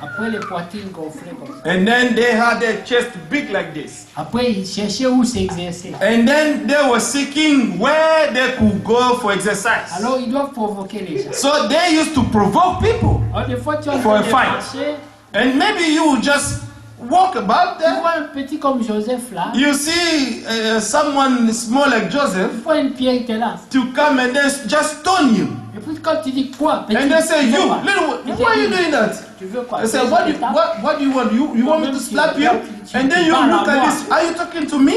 Après, les poitrines gonflées comme ça. And then they had their chest big like this. Après, ils cherchaient où s'exercer. And then they were seeking where they could go for exercise. Alors, ils doivent provoquer les gens. So they used to provoke people. Alors, des fois, tu as For a fait fight. marcher, And maybe you would just walk about tu there. vois un petit comme Joseph là, You see someone small like Joseph tu vois une pierre qui te lance. to come and then just stone you. Et puis quand tu dis quoi, petit, And they say, tu veux you, quoi? little, Il te why are you dit, doing that? Tu veux quoi? I say, Tu what veux do, ça? what do you want? You want me to slap you? And then you look at this. Are you talking to me?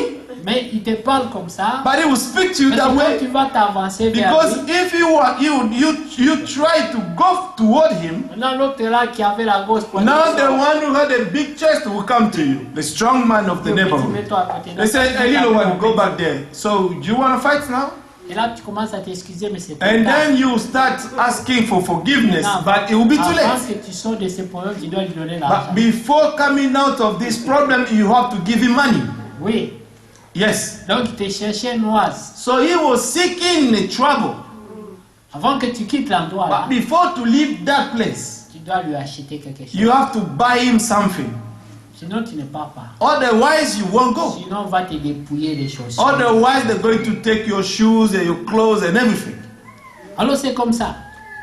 Mais il te parle comme ça. But he will speak to you Mais that quand way. tu vas t'avancer vers Because lui, if you try to go toward him, maintenant l'autre là qui avait la grosse poitrine, now the one who had a big chest will come to you, the strong man of the neighborhood. mets-toi à côté. They say, hey, little one, go back there. So, do you want to fight now? Et là tu commences à t'excuser, mais c'est trop And tard. then you start asking for forgiveness, Non, but it will be too avant late. que tu sors de ce problème, tu dois lui donner But l'argent. before coming out of this problem, you have to give him money. Oui. Yes. Donc il te cherchait noise. So he was seeking the trouble. Avant que tu quittes l'endroit là, But before to leave that place, tu dois lui acheter quelque chose. you have to buy him something. Sinon tu ne pars pas. Otherwise, you won't go. Sinon on va te dépouiller les choses. Otherwise, they're going to take your shoes and your clothes and everything. Alors c'est comme ça.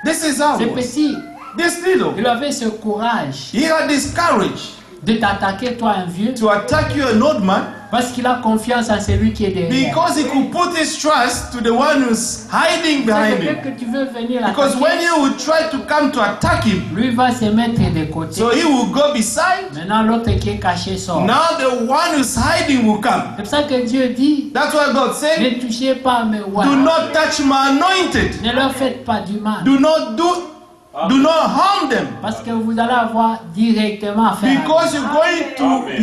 This is how C'est it was. petit. This little, Il avait ce courage he had this courage de t'attaquer, toi un vieux, to attack you, an old man, parce qu'il a confiance en celui qui est derrière. because he could put his trust to the one who's hiding behind C'est him. que tu veux venir Because when l'attaquer, you will try to come to attack him, lui va se mettre de côté. so he will go beside. Maintenant l'autre qui est caché sort. Now the one who's hiding will come. C'est pour ça que Dieu dit, That's why God said, ne touchez pas à mes rois. do not touch my anointed. Ne leur faites pas du mal. Do not harm them. Parce que vous allez avoir directement affaire. Because you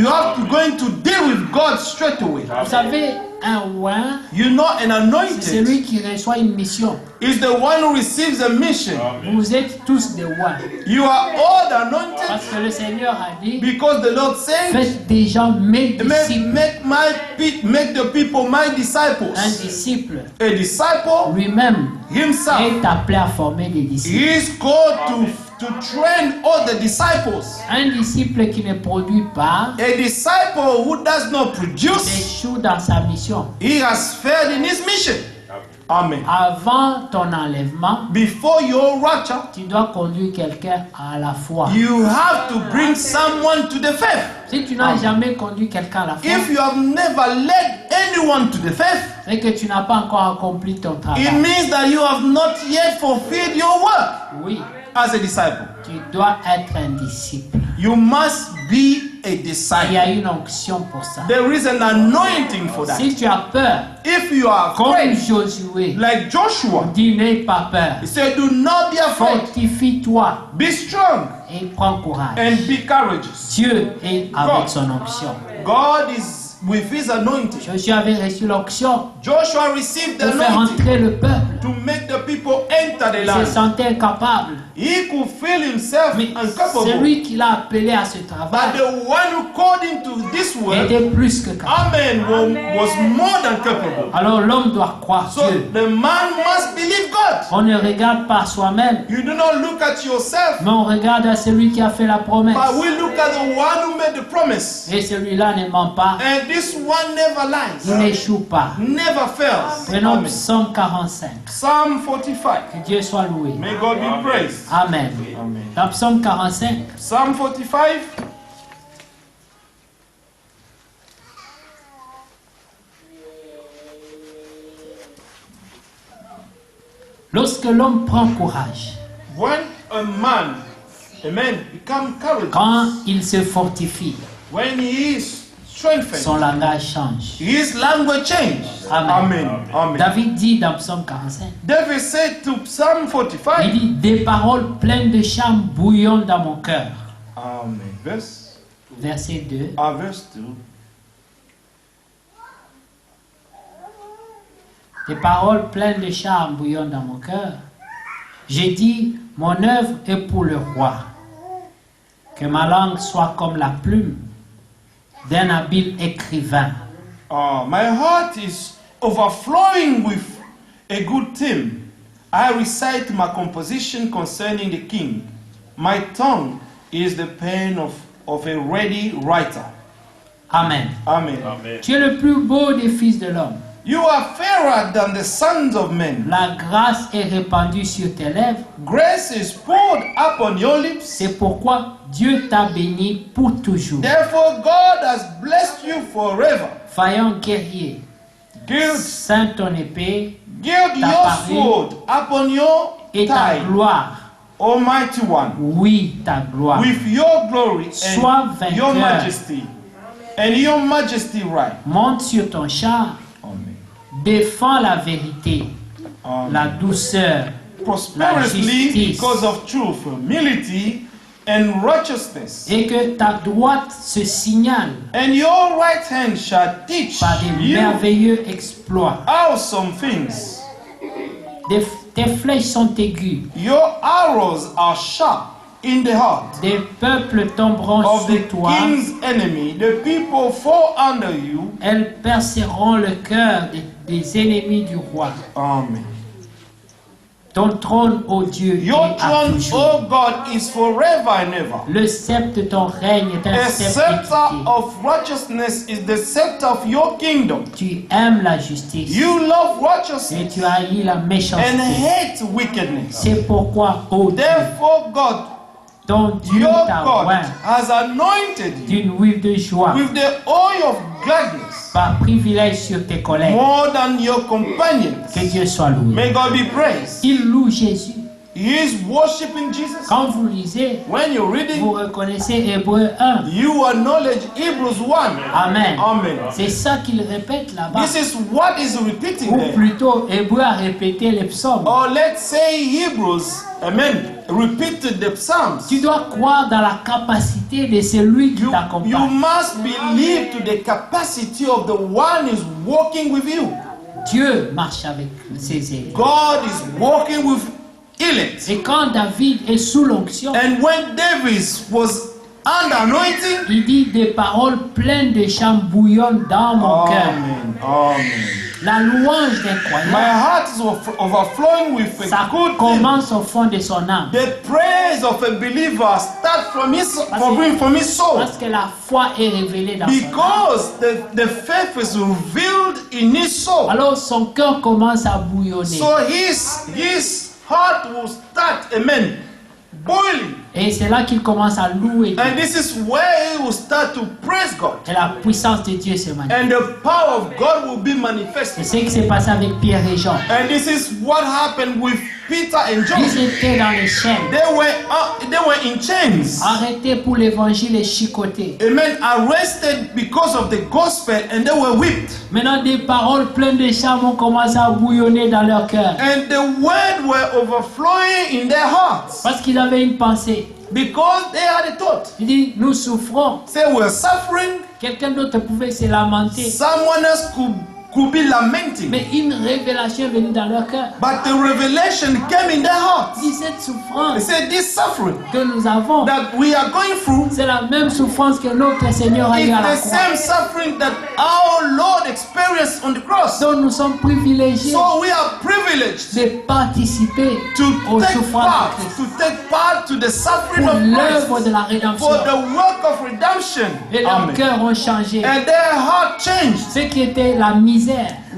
have to going to deal with God straight away. Vous savez, un oint, you're not an c'est anointed. celui qui reçoit une mission. It's the one who receives a mission. Vous êtes tous des oints. You are all anointed Parce que le Seigneur a dit, because the Lord said, faites des gens mes disciples. make the people my Un disciples. disciple A disciple lui-même himself est appelé à former des disciples. is called to train all the disciples. Un disciple qui ne produit pas A disciple who does not produce, échoue dans sa mission. he has failed in his mission. Amen. Avant ton enlèvement, Before your rapture, tu dois conduire quelqu'un à la foi. you have to bring someone to the faith. Si tu n'as jamais conduit quelqu'un à la foi, If you have never led anyone to the faith, c'est que tu n'as pas encore accompli ton it travail. means that you have not yet fulfilled your work Oui, as a disciple. tu dois être un disciple. You must be a Il y disciple. a une onction pour ça. There is an anointing for that. Si tu as peur, If you are comme afraid, Josué, like Joshua, dis n'aie pas peur. he said, do not be afraid. Fortifie-toi Be strong et prends courage. and be courageous. Dieu est avec son onction. God is with his anointing. Josué avait reçu l'onction Joshua received the pour faire anointing entrer le peuple. to make the people enter the Il se land. sentait incapable. He could feel himself Mais incapable. celui qui l'a appelé à ce But travail the one who called him to this work, était plus que capable. Amen, was more than capable. Alors l'homme doit croire So Dieu. the man must believe God. On ne regarde pas soi-même, You do not look at yourself, mais on regarde à celui qui a fait la promesse. but we look at the one who made the promise. Et celui-là ne ment pas, And this one never il lies, n'échoue pas. never fails. Prenons Amen. Psaume 45. Psalm 45. Que Dieu soit loué. May God be praised. Amen. Amen. Dans Psaume 45, Psalm 45. lorsque l'homme prend courage, When a man become courageous, quand il se fortifie, when he is strengthened, son langage change. his language changes. Amen. Amen. Amen. David dit dans Psaume 45, David said to Psalm il 45. dit, des paroles pleines de charme bouillonnent dans mon cœur. Amen. Verse, Verset 2. verse 2. Des paroles pleines de charme bouillonnent dans mon cœur. J'ai dit, mon œuvre est pour le roi. Que ma langue soit comme la plume d'un habile écrivain. My heart is overflowing with a good theme. I recite my composition concerning the king. My tongue is the pen of a ready writer. Amen. Amen. Tu es le plus beau des fils de l'homme. You are fairer than the sons of men. La grâce est répandue sur tes lèvres. Grace is poured upon your lips. C'est pourquoi Dieu t'a béni pour toujours. Therefore, God has blessed you forever. Vaillant guerrier, Gild ceins ton épée your parole sword upon your et ta thigh, gloire. Almighty One, Oui, ta gloire. with your glory Sois and your vainqueur. majesty, and your majesty right. Monte sur ton char. Amen. Défends la vérité, la douceur, Prosperously justice. because of truth, humility, and righteousness. et que ta droite se signale And your right hand shall teach par des you merveilleux exploits. awesome things. Tes flèches sont aiguës. Your arrows are sharp in the heart Des peuples tomberont of the sous toi. king's enemy. The people fall under you. Elles perceront le cœur des ennemis du roi. Amen. Ton trône, ô Dieu, Your est à throne, toujours. O God, is forever and ever. Le sceptre de ton règne est un A sceptre scepter d'équité. of righteousness is the scepter of your kingdom. Tu aimes la justice You love et righteousness tu haïs la and méchanceté. hate wickedness. C'est pourquoi, ô Dieu, Therefore, God, ton Dieu your t'a God, oint has anointed you d'une huile de joie with the oil of gladness par privilège sur tes collègues. more than your companions. Que Dieu soit loué. May God be praised. Il loue Jésus. he is worshiping Jesus. Quand vous lisez, When you're vous reading, reconnaissez Hébreu 1. you acknowledge Hebrews 1. Amen. Amen. C'est ça qu'il répète là-bas. This is what is repeating Ou there. plutôt, Hébreu a répété les psaumes. Or let's say Hebrews, amen, repeated the Psalms. Tu dois croire dans la capacité de celui qui You t'accompagne. must believe to the capacity of the one who is walking with you. Dieu marche avec ses élèves. God is walking with elect. Et quand David est sous l'onction, And when David was under anointing, il dit des paroles pleines de chants bouillonnent dans mon cœur. Amen. Amen. La louange d'un My croyant, heart is overflowing with a ça good thing. commence au fond de son âme. The praise of a believer starts from his soul. Parce que la foi est révélée dans son âme. Because the faith is revealed in his soul. Alors son cœur commence à bouillonner. So his heart will start, amen, boiling. Et c'est là qu'il commence à louer Dieu. And this is where he will start to praise God. Et la puissance de Dieu se manifeste. And the power of God will be C'est manifested. ce qui s'est passé avec Pierre et Jean. And this is what happened with Peter and John. Ils étaient dans les chaînes, They were in chains. arrêtés pour l'évangile et chicotés. Amen. Arrested because of the gospel and they were whipped. Maintenant, des paroles pleines de chants vont commencer à bouillonner dans leur cœur. And the word were overflowing in their hearts. Parce qu'ils avaient une pensée. Because they had a thought. Il dit, nous souffrons. They were suffering. Quelqu'un d'autre pouvait se lamenter. Someone else could be lamenting. Mais une révélation est venue dans leur cœur. But the revelation came in their hearts. Il dit, cette They souffrance said, this suffering que nous avons, that we are going through c'est la même souffrance que notre Seigneur a is eu à la the croix. same suffering that our Lord experienced on the cross. Donc nous sommes privilégiés So we are privileged de participer to aux take souffrances part, de Christ. to take part to the suffering Pour of l'œuvre Christ, de la rédemption. for the work of redemption. Et leurs Amen. cœurs ont changé. And their heart changed. Ce qui était la misère,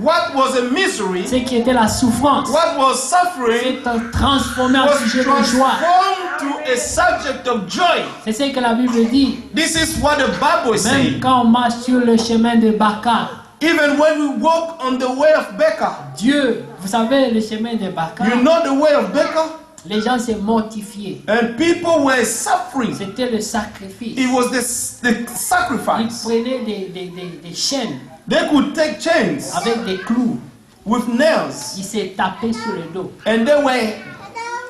What was a misery, ce qui était la souffrance, what was suffering, c'est transformé en was sujet de joie. transformed to a subject of joy. C'est ce que la Bible dit. This is what the Bible is Même saying. quand on marche sur le chemin de Baca, Even when we walk on the way of Becca, Dieu, vous savez, le chemin de Baca, you know the way of Becca? les gens se mortifiaient. And people were suffering. C'était le sacrifice. It was the Ils sacrifice. prenaient des chaînes They could take chains avec des clous. with nails Ils se tapaient sur le dos. and they were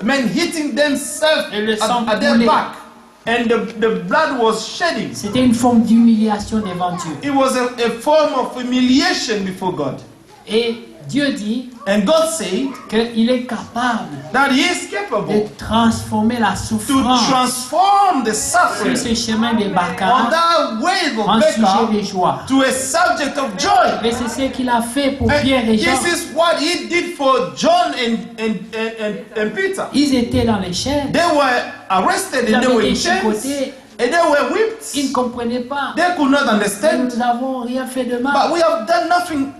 men hitting themselves Et le sang at their coulait. back. And the blood was shedding. C'était une forme d'humiliation devant Dieu. It was a form of humiliation before God. Et Dieu dit And God said qu'il est capable that He is de capable transformer la to souffrance transform the sur suffering ce chemin de on Baca that wave en of sujet Becca de joie. to a subject of joy. Et c'est ce qu'il a fait pour And Pierre et Jean. this is what He did for John and Peter. Ils étaient dans les chaînes, They were arrested ils and they were avaient in été chains chicotés, and they were whipped. ils ne comprenaient pas. They could not Mais understand. nous n'avons rien fait de But mal. we have done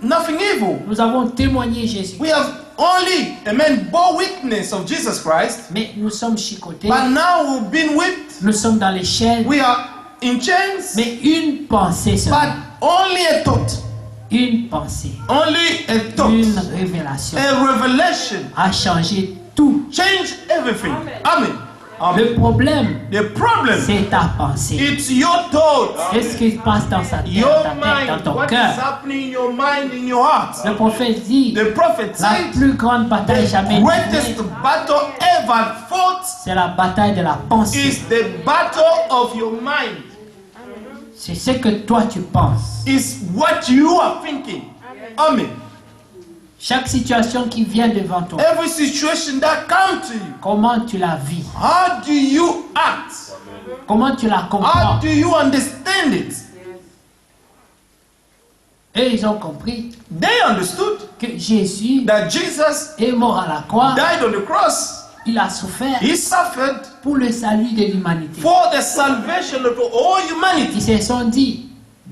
nothing evil. Nous avons témoigné Jésus. We have only, amen, bore witness of Jesus Christ. Mais nous sommes chicotés, But now we've been whipped. nous sommes dans les chaînes. We are in chains. Mais une pensée seulement, But only a thought, une pensée, only a thought, une révélation a revelation a changé tout. change everything. Amen. Amen. Le problème, The problem, c'est ta pensée. it's your thought, Qu'est-ce qui se passe dans ta tête, your dans ta tête, mind, dans ton what is cœur? happening in your mind, in your heart. Le prophète dit, The prophet la said, plus grande bataille jamais the greatest menée, battle ever fought c'est la bataille de la pensée. is the battle of your mind. C'est ce que toi tu penses. Is what you are thinking. Amen. Chaque situation qui vient devant toi, Every situation that comes to you, comment tu la vis? how do you act? Comment tu la How comprends? do you understand it? Et ils ont compris They understood que Jésus that Jesus est mort à la croix, died on the cross. il a souffert He suffered pour le salut de l'humanité. for the salvation of all humanity. Ils se sont dit,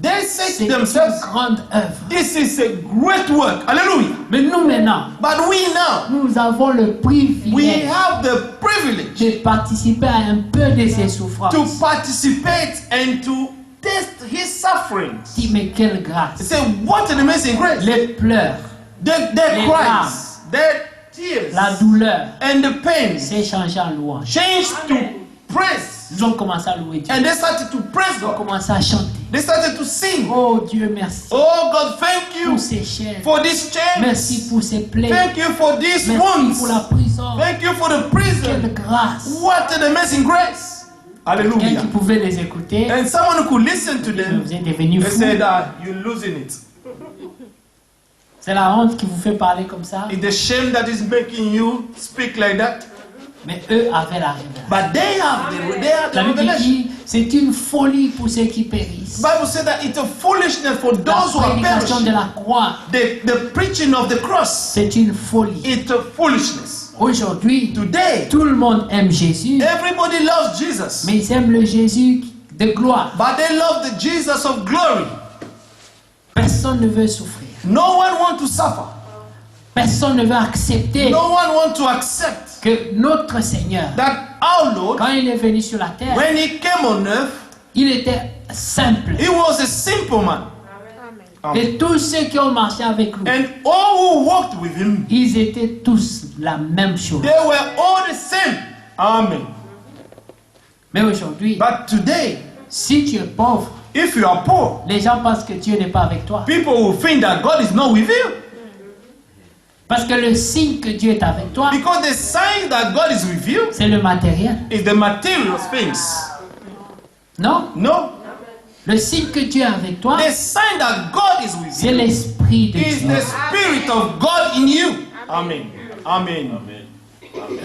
They say c'est to une themselves, grande œuvre. this is a great work. Hallelujah. Mais nous maintenant, But we now, nous avons le we privilège have the privilege de participer à un peu de ces to souffrances. participate and to taste His sufferings. Dis, mais quelle grâce! Say, what an amazing grace. Les pleurs, Their Les cries, their tears la douleur and the pain s'est changée en louange. changed to praise. Ils ont commencé à louer Dieu. And they started to praise Ils ont God. commencé à chanter. They started to sing. Oh Dieu, merci Oh God, thank you pour ces chaînes. for this chains. Merci pour ces plaies. Thank you for these Merci wounds. pour la prison. Thank you for the prison. Quelle grâce. What an amazing grace. Quelqu'un Hallelujah. qui pouvait les écouter, And someone who could listen to them, vous êtes devenus they fous. said, you're losing it. C'est la honte qui vous fait parler comme ça. It's the shame that is making you speak like that. Mais eux avaient la révélation. But they have the La Bible revelation. dit, c'est une folie pour ceux qui périssent. The Bible said that it's a foolishness for La those who are prédication de perishing. la croix, The preaching of the cross, c'est une folie. it's a foolishness. Aujourd'hui, Today, tout le monde aime Jésus, everybody loves Jesus. mais ils aiment le Jésus de gloire. But they love the Jesus of glory. Personne ne veut souffrir. No one wants to suffer. Personne ne veut accepter No one wants to accept que notre Seigneur, that our Lord, quand il est venu sur la terre, when he came on earth, il était simple. he was a simple man. Et tous ceux qui ont marché avec lui, And all who walked with him, ils étaient tous la même chose. they were all the same. Amen. Mais aujourd'hui, But today, si tu es pauvre, if you are poor, les gens pensent que Dieu n'est pas avec toi. people will think that God is not with you. Parce que le signe que Dieu est avec toi, Because the sign that God is with you c'est le matériel. is the material things. Non? No. Le signe que Dieu est avec toi, The sign that God is with c'est you l'Esprit de is Dieu. the Spirit of God in you. Amen. Amen.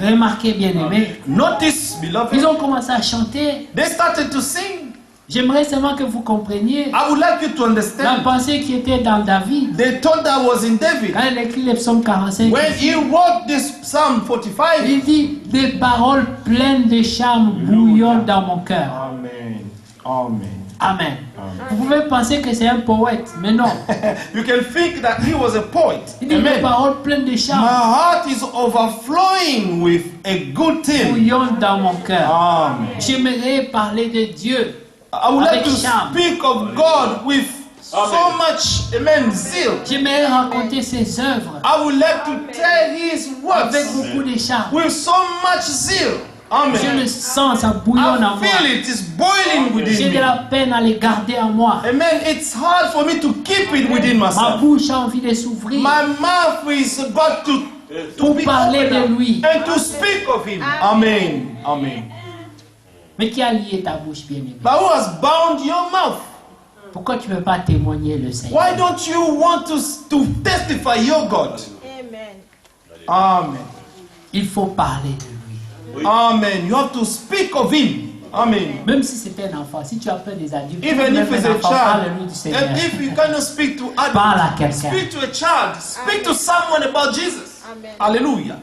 Remarquez, bien aimé, Notice, beloved, ils ont commencé à chanter. they started to sing. J'aimerais seulement que vous compreniez I would like you to la understand. pensée qui était dans David. They thought that was in David. Quand il écrit le psaume 45, When he wrote this Psalm 45. il dit des paroles pleines de charme bouillonnent dans mon cœur. Amen. Amen. Amen. Vous pouvez penser que c'est un poète, mais non. You can think that he was a poet. Il dit des Amen. paroles pleines de My charme heart is overflowing with a good thing. bouillonnent dans mon cœur. Amen. J'aimerais parler de Dieu. I would like Avec to charme. speak of God with so much, amen, zeal. J'aimerais raconter ses œuvres I would like to tell his avec works beaucoup de charme. with so much zeal. Je le Amen. sens, ça bouillonne en I moi. feel it is boiling J'ai within de me. la peine à les garder en moi. Amen. It's hard for me to keep it within Ma myself. bouche a envie de s'ouvrir My mouth is got to pour be parler open de up lui. and to speak of him. Amen. Amen. Mais qui a lié ta bouche, bien-aimé? But who has bound your mouth? Pourquoi tu ne veux pas témoigner le Seigneur? Why don't you want to testify your God? Amen. Amen. Il faut parler de lui. Amen. You have to speak of him. Amen. Même si c'était un enfant, si tu as peur des adultes, Even même if it's un a enfant, parle-lui du child, Seigneur. and if you cannot speak to Parle à adults, quelqu'un. speak to a child, speak to someone about Jesus. Amen. Hallelujah.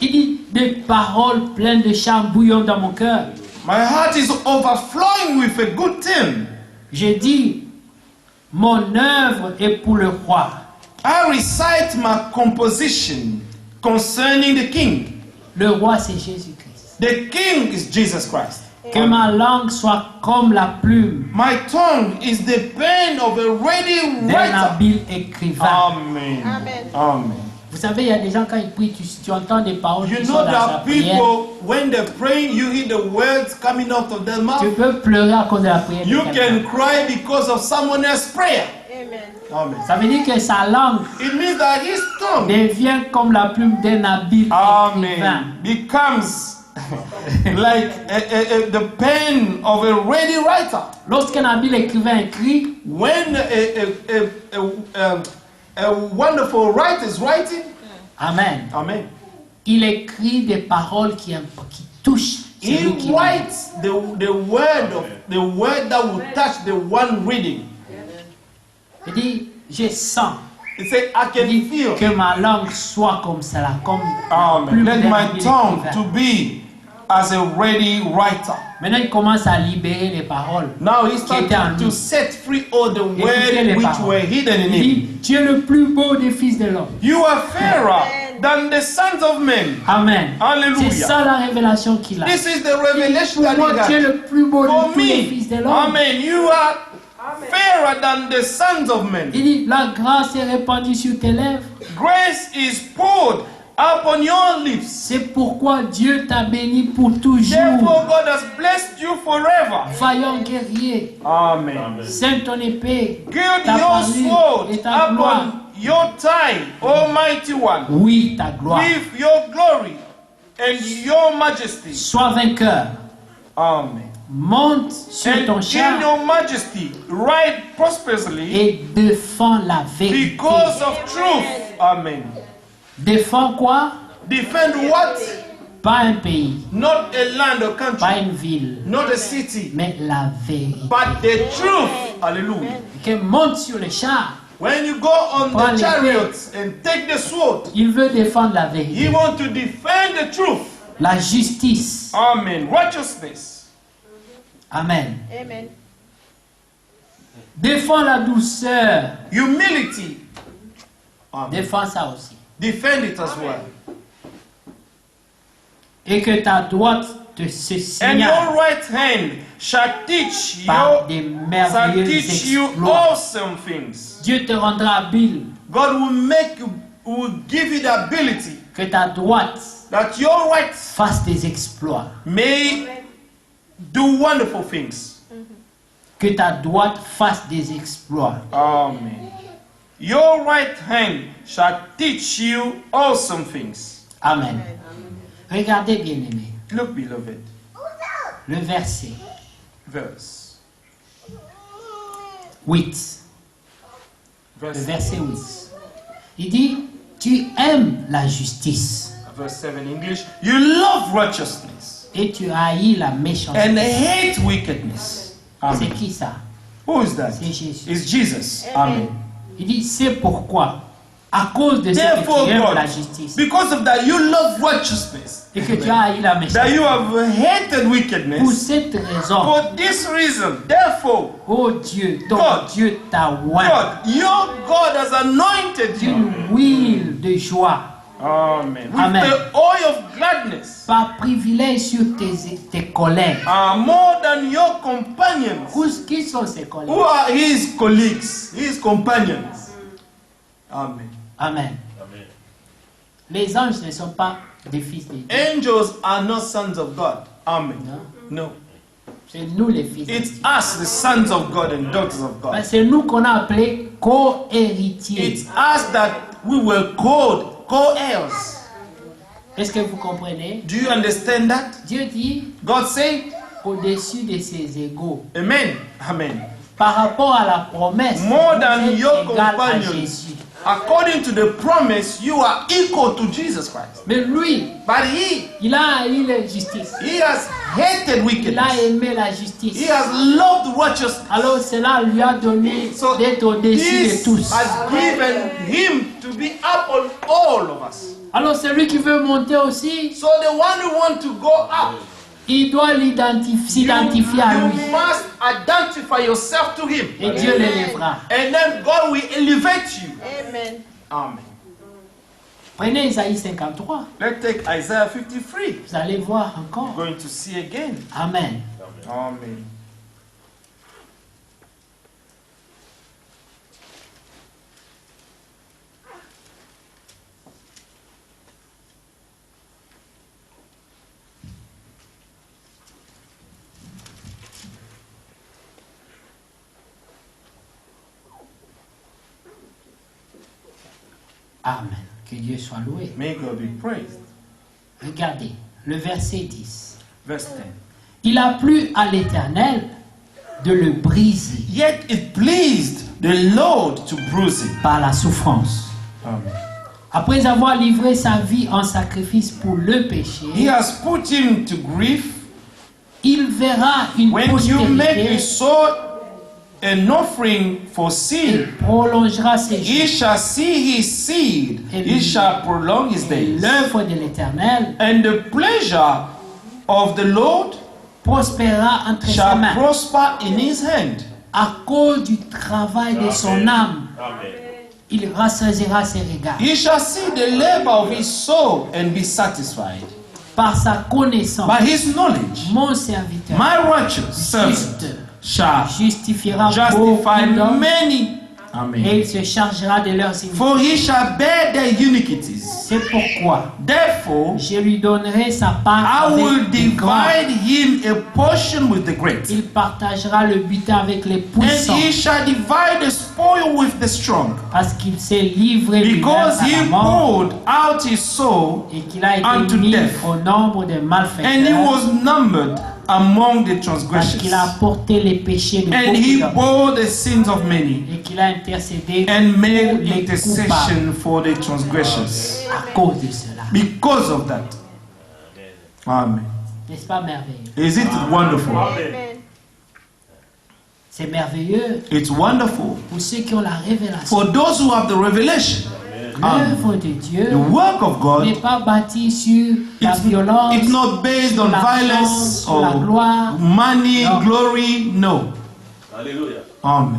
Il dit des paroles pleines de charme bouillonnent dans mon cœur. My heart is overflowing with a good thing. Je dis, mon œuvre est pour le roi. I recite my composition concerning the king. Le roi, c'est Jésus-Christ. The king is Jesus Christ. Que ma langue soit comme la plume My tongue is the pen of a ready d'un writer. habile écrivain. Amen. Amen. Amen. Vous savez, il y a des gens, quand ils prient, tu entends des paroles You qui sont know dans sa that prière. people, when they're praying, you hear the words coming out of their Tu mouth. peux pleurer à cause de la prière. de You quelqu'un. can cry because of someone else's prayer. Amen. Amen. Ça veut dire que sa langue It means that his tongue, devient comme la plume d'un habile écrivain. amen, becomes like the pen of a ready writer. Lorsqu'un habile écrivain écrit, When a wonderful writer is writing, Amen, amen, il écrit des paroles qui touchent celui he qui lit. writes the word that will touch the one reading. Il dit, je sens. He said, I Il can dit feel. que ma langue soit comme cela, comme la Amen. plume Let d'un my habile tongue écrivain. to be as a ready writer. Maintenant, il commence à libérer les paroles. Now he Qui started était en to lui. set free all the Écoutez words les which paroles. were hidden in Il him. dit, tu es le plus beau des fils de l'homme. You are fairer than the sons of men. Amen. Hallelujah. C'est ça la révélation qu'il a. This is the revelation that Moi, he tu es got. le plus beau For de tous les me, fils de l'homme. amen, you are fairer than the sons of men. Il dit, la grâce est répandue sur tes lèvres. Grace is poured upon your lips. C'est pourquoi Dieu t'a béni pour toujours. Therefore, God has blessed you forever. Vaillant guerrier, Amen. sème ton épée, Gird ta your parure sword et ta gloire. upon your thigh, Almighty One, Oui, ta gloire. with your glory and your majesty. Sois vainqueur. Amen. Monte sur ton And in char your majesty, ride prosperously et défends la vérité. because of truth. Amen. Défends quoi? Defend what? Pas un pays, Not a land or pas country, une ville, not a city, mais la vérité. but the truth. Hallelujah. Que monte sur le char. When you go on Prends the l'épée. chariots and take the sword, Il veut défendre la you vérité, want to defend the truth. la justice. Amen. Righteousness. Amen. Amen. Défends la douceur. Humility. Amen. Défends ça aussi. Defend it as well. Et que ta droite te se And your signale right hand shall teach par you, des shall merveilleux teach you exploits. awesome things. Dieu te rendra habile. God will make you, will give you the ability Que ta droite that your right fasse des exploits. may do wonderful things. Que ta droite fasse des exploits. Amen. Your right hand shall teach you awesome things. Amen. Regardez bien aimé. Look, beloved, Le verset verse. 8. Le Verse, verset 8. Il dit, tu aimes la justice verse 7 in English. You love righteousness et tu haïs la and méchanceté. hate wickedness. C'est Amen. qui ça? Who is that? C'est Jésus. It's Jesus. Amen. Il dit, c'est pourquoi, à cause de ce que Therefore, tu aimes God, la justice because of that, you love righteousness. et que tu as haï la That méchanceté. you have hated Pour wickedness. cette raison, For this reason, therefore, oh Dieu, ton God, Dieu t'a oint God, your God has anointed you. d'une huile de joie, Amen. With Amen. the oil of gladness. par privilège sur tes collègues. More than your companions. Qui sont ces Who collègues? are his colleagues, his companions. Amen. Amen. Les anges ne sont pas des fils de Dieu. Angels are not sons of God. Amen. Non. No. C'est nous les fils de It's Dieu. us, the sons of God and daughters of Ben, God. c'est nous qu'on a appelé co-héritiers. It's us that we were called co-heirs. Est-ce que vous comprenez? Do you understand that? Dieu dit God said, au-dessus de ses égaux. Amen. Amen. Par rapport à la promesse, More vous than êtes your égal à companions. Jésus. According to the promise, you are equal to Jesus Christ. Mais lui, But he il a haï la justice. has hated Il a wickedness. aimé la He justice. has loved righteousness. Alors cela lui a donné So d'être au-dessus de this tous. has given him to be upon all of us. Alors celui qui veut monter aussi, So the one who want to go up, il doit s'identifier à you lui. must identify yourself to him. Et Dieu l'élèvera. And then God will elevate you. Amen. Amen. Prenez Isaïe 53. Let's take Isaiah 53. Vous allez voir encore. We're going to see again. Amen. Amen. Amen. Que Dieu soit loué. May God be praised. Regardez, le verset 10. Verse 10. Il a plu à l'Éternel de le briser Yet it pleased the Lord to bruise it. par la souffrance. Amen. Après avoir livré sa vie en sacrifice pour le péché, He has put him to grief. il verra une When you make postérité a sword an offering for et sin, prolongera ses he jours. shall see his seed, he shall prolong his Et days. l'œuvre de l'Éternel And the pleasure of the Lord prospérera entre ses shall mains prosper in his hand. à cause du travail de son âme. Il rassaisira ses regards. He shall see the labor of his soul and be satisfied. Par sa connaissance, By his knowledge, mon serviteur, my righteous servant juste, shall justifiera justify beaucoup d'hommes many. et Amen. il se chargera de leurs iniquités. For he shall bear their iniquities. C'est pourquoi Therefore, je lui donnerai sa part I will avec les grands. divide him a portion with the great. Il partagera le butin avec les And puissants he shall divide the spoil with the strong. parce qu'il s'est livré lui-même Because à he la mort poured out his soul, et qu'il a été unto mis death. au nombre des and he malfaiteurs was numbered among the parce transgressors. qu'il a porté les péchés de And beaucoup he d'hommes bore the sins of many et qu'il a intercédé and pour made les coupables intercession for the transgressors. à cause de cela. Because of that. Amen. N'est-ce pas merveilleux? Is it wonderful? C'est merveilleux It's wonderful. pour ceux qui ont la révélation. For those who have the revelation, L'œuvre de Dieu the work of n'est God, pas bâtie sur la violence, it's not based sur on l'argent, violence sur la or gloire. money, No. glory. No. Amen.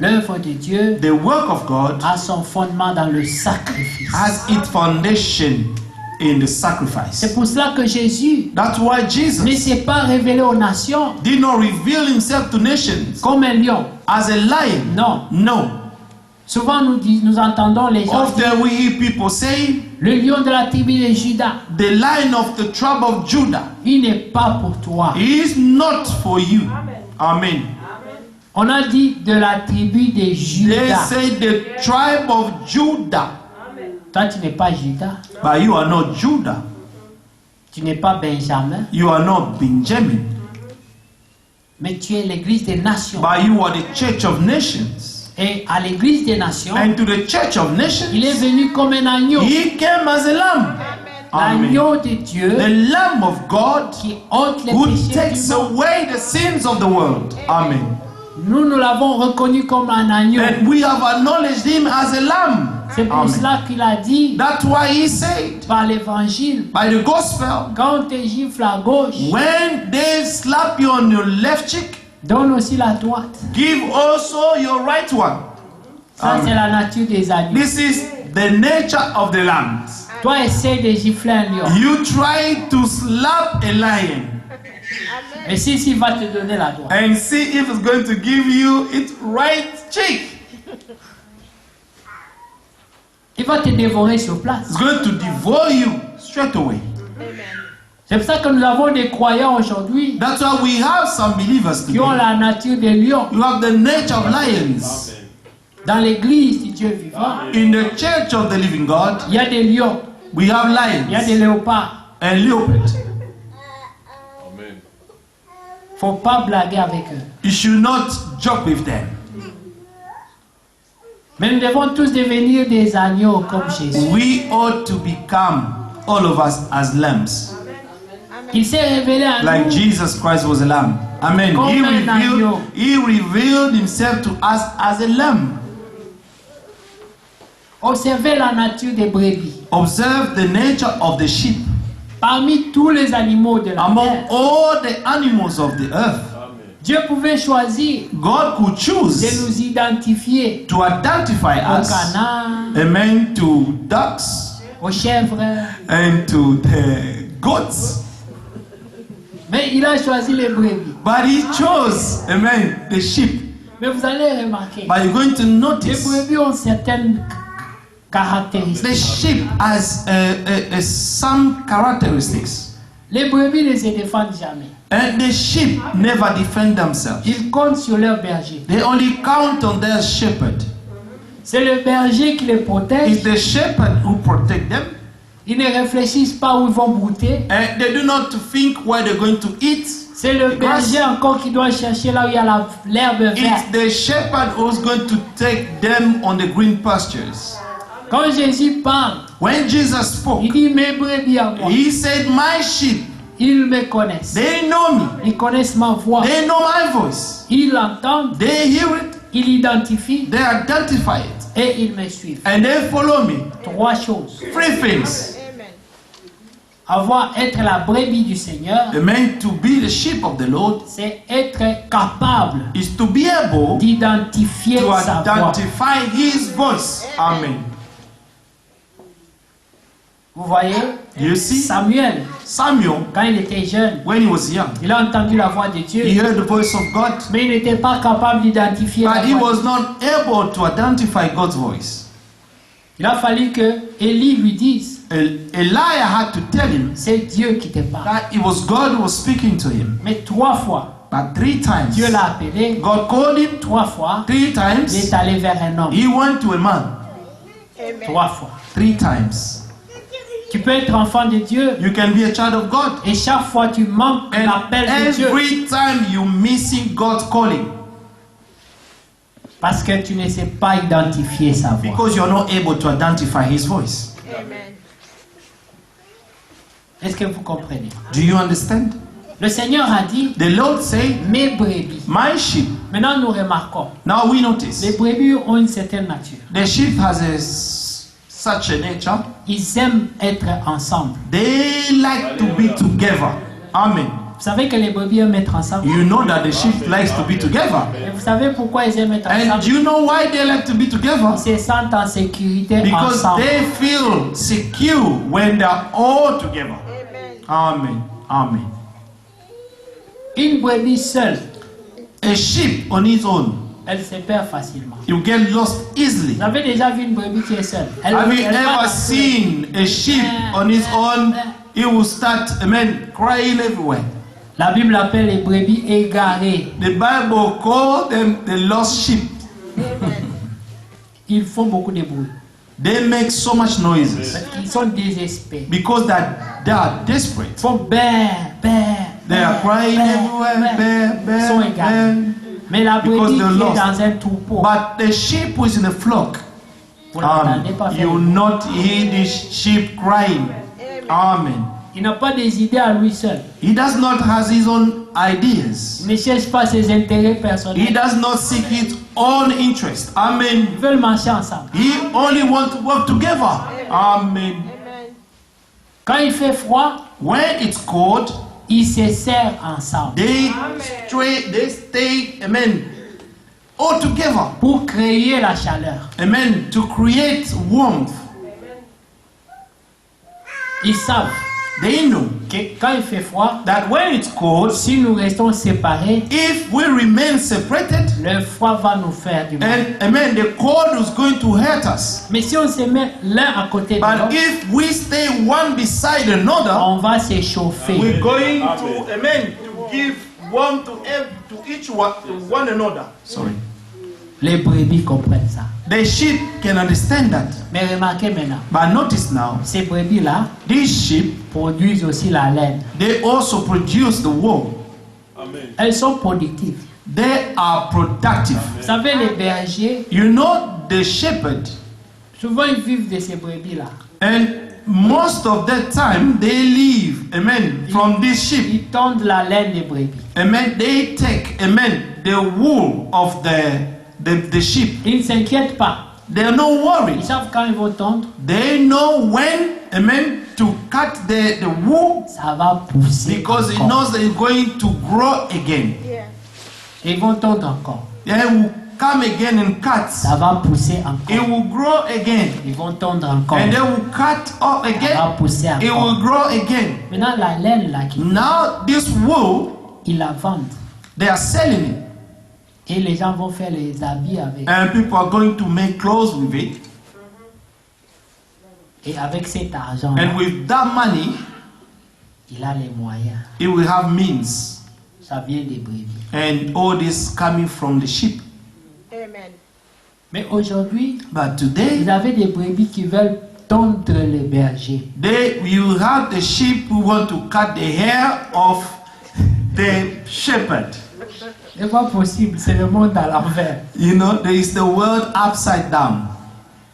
L'œuvre de Dieu The work of God a son fondement dans le sacrifice. has its foundation in the C'est sacrifice. pour cela que Jésus That's why ne Jesus s'est pas révélé aux nations did not reveal himself to nations comme un lion. as a lion. Non. No. Souvent nous entendons les gens dire Often we hear people say, le lion de la tribu de Juda, the lion of the tribe of Judah il n'est pas pour toi. is not for you. Amen. On a dit de la tribu de They Juda. say the tribe of Judah, Toi, tu n'es pas Juda. but you are not Judah. Tu n'es pas Benjamin. You are not Benjamin, Mais tu es l'église des nations. but you are the church of nations. Et à l'église des nations, And to the church of nations, il est venu comme un agneau. he came as a lamb. Amen. L'agneau de Dieu The Lamb of God qui ôte les who péchés takes du monde. away the sins of the world. Amen. Nous l'avons reconnu comme un agneau. And we have acknowledged him as a lamb. C'est pour Amen. cela qu'il a dit That's why he said par l'évangile, by the gospel, quand on te gifle à gauche, when they slap you on your left cheek, donne aussi la droite. give also your right one. Ça, c'est la nature des agneaux. This is the nature of the lamb. Toi, essaie de gifler un lion. You try to slap a lion Mais si il va te donner la droite, and see if it's going to give you its right cheek. il va te dévorer sur place. It's going to devour you straight away. C'est pour ça que nous avons des croyants aujourd'hui That's why we have some believers qui ont today. la nature des lions. You have the nature of lions. Dans l'église du Dieu vivant, In the church of the living God, il y a des lions, we have il y a des lions léopards. and leopards. Faut pas blaguer avec eux. You should not joke with them. Mais nous devons tous devenir des agneaux comme Jésus. We ought to become, all of us, as lambs. Il s'est révélé à Like nous Jesus Christ was a lamb. Amen. Comme un agneau. He revealed himself to us as a lamb. observer la nature des brebis. Observe the nature of the sheep. Parmi tous les animaux de la Among terre, all the animals of the earth, Dieu pouvait choisir God could choose de nous identifier to identify aux us, canards, amen, to ducks aux chèvres, and to the goats. mais il a choisi les brebis. But he chose, amen, the sheep. Mais vous allez remarquer, But you're going to les notice brebis ont certaines the caractéristiques. sheep has some characteristics. Les brebis ne se défendent jamais. And the sheep never defend themselves. Ils comptent sur leur berger. They only count on their shepherd. C'est le berger qui les protège. It's the shepherd who protect them. Ils ne réfléchissent pas où ils vont brouter. And they do not think where they're going to eat. C'est le berger encore qui doit chercher là où il y a l'herbe It's verte. the shepherd who's going to take them on the green pastures. Quand Jésus parle, When Jesus spoke, il dit mes brebis à moi. he said, my sheep, Ils me connaissent. they know me. Ils connaissent ma voix. They know my voice. Ils l'entendent. They hear it. Ils l'identifient They identify it. et ils me suivent. And they follow me. Trois choses. Three things. Être la brebis du Seigneur, Amen. To be the sheep of the Lord c'est être capable is to be able d'identifier to sa voix. identify his voice. Amen. Vous voyez, You see, Samuel, Samuel, quand il était jeune, when he was young, il a entendu la voix de he Dieu, heard the voice of God, mais il n'était pas capable d'identifier la but he voix. was not able to identify God's voice. Il a fallu que Élie lui dise, Elijah had to tell him c'est Dieu qui te parle. that it was God who was speaking to him. Mais 3 fois, But 3 times, Dieu l'a appelé. God called him 3 fois, 3 il times. est allé vers un homme. He went to a man 3 fois. 3 times. Tu peux être enfant de Dieu You can be a child of God. et chaque fois tu manques And l'appel de Dieu every time you missing God's calling parce que tu ne sais pas identifier sa voix. because you're not able to identify His voice. Est-ce que vous comprenez? Do you understand? Le Seigneur a dit, The Lord said, mes brebis. "My sheep." Maintenant nous remarquons, Now we les notice brebis ont une certaine nature. the sheep has such a nature. Ils aiment être ensemble. They like to be together. Amen. Vous savez que les brebis aiment être ensemble. You know that the sheep likes to be together. Et vous savez pourquoi ils aiment être And ensemble? do you know why they like to be together? Ils se sentent en sécurité Because ensemble. they feel secure when they're all together. Amen. Amen. Une brebis seule, A sheep on its own, elle se perd facilement. you get lost easily. Vous avez déjà vu une brebis qui est seule? Have you elle va ever dans- seen a sheep on its own? It will start, crying everywhere. La Bible appelle les brebis égarées. The Bible calls them the lost sheep. Ils font beaucoup de bruit. They make so much noises Parce qu'ils sont désespérés. because they are desperate. Ils font They are crying everywhere, Ils sont égarés. Mais la Because brebis qui they're est lost. dans un troupeau, But the sheep who is in the flock, vous n'entendez pas faire you de will bruit. not hear the sheep crying. Amen. Il n'a pas des idées à lui seul. He does not have his own ideas. Il ne cherche pas ses intérêts He personnels. does not seek his own interest. Amen. Ils veulent marcher ensemble. He only wants to work together. Amen. Quand il fait froid, When it's cold, ils se serrent ensemble they stay, all together. pour créer la chaleur. To create warmth. Ils savent They know que quand il fait froid, that when it's cold, si nous restons séparés, if we remain separated, le froid va nous faire du mal. and the cold is going to hurt us. Mais si on se met l'un à côté de But l'autre, if we stay one beside another, on va s'échauffer. we're going to give warmth to each one another. Sorry. Les brebis comprennent ça. The sheep can understand that. Mais remarquez maintenant, But notice now, ces brebis-là these sheep, produisent aussi la laine. they also produce the wool. Elles sont productives. They are productive. Vous savez, les bergers, You know, the shepherd, souvent ils vivent de ces brebis-là. and most of the time they live, from this sheep. Ils tondent la laine des brebis. They take, the wool of the sheep. Ils ne s'inquiètent pas. They are not Ils worried. savent quand ils vont tondre, They know when, to cut the wool ça va pousser. because it encore. knows that it's going to grow again. Et ils vont tondre encore. They will come again and cut. Ça va pousser It encore. will grow again. Ils vont tondre encore. And they will cut up Ça va again. pousser It encore. will grow again. Maintenant, la laine là, Now this wool, ils la vendent. they are selling it. Et les gens vont faire les habits avec. And people are going to make clothes with it. Et avec cet argent, And with that money, il a les moyens. it will have means. Ça vient des brebis. And all this coming from the sheep. Mais aujourd'hui, But today, vous avez des brebis qui veulent tondre les bergers. you have the sheep who want to cut the hair of the shepherd. C'est pas possible, c'est le monde à l'envers. You know, there is the world upside down.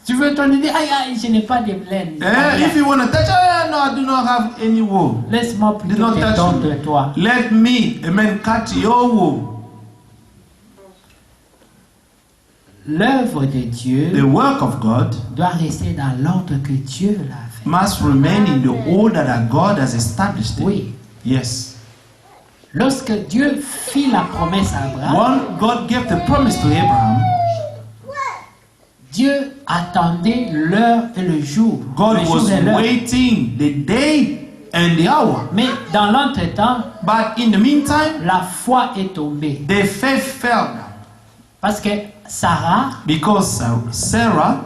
Tu veux tondre, dis, aïe, aïe, je n'ai pas de laine. If you want to touch, no, I do not have any wool. Laisse-moi Do plutôt not te touch tondre me. toi. Let me, cut your wool. L'œuvre de Dieu The work of God doit rester dans l'ordre que Dieu l'a fait. must remain in the order that God has established it. Oui. Yes. Lorsque Dieu fit la promesse à Abraham, When God gave the promise to Abraham, Dieu attendait l'heure et le jour. God Le jour was et l'heure. waiting the day and the hour. Mais dans l'entretemps, But in the meantime, la foi est tombée. the faith fell down. Parce que Sarah Because Sarah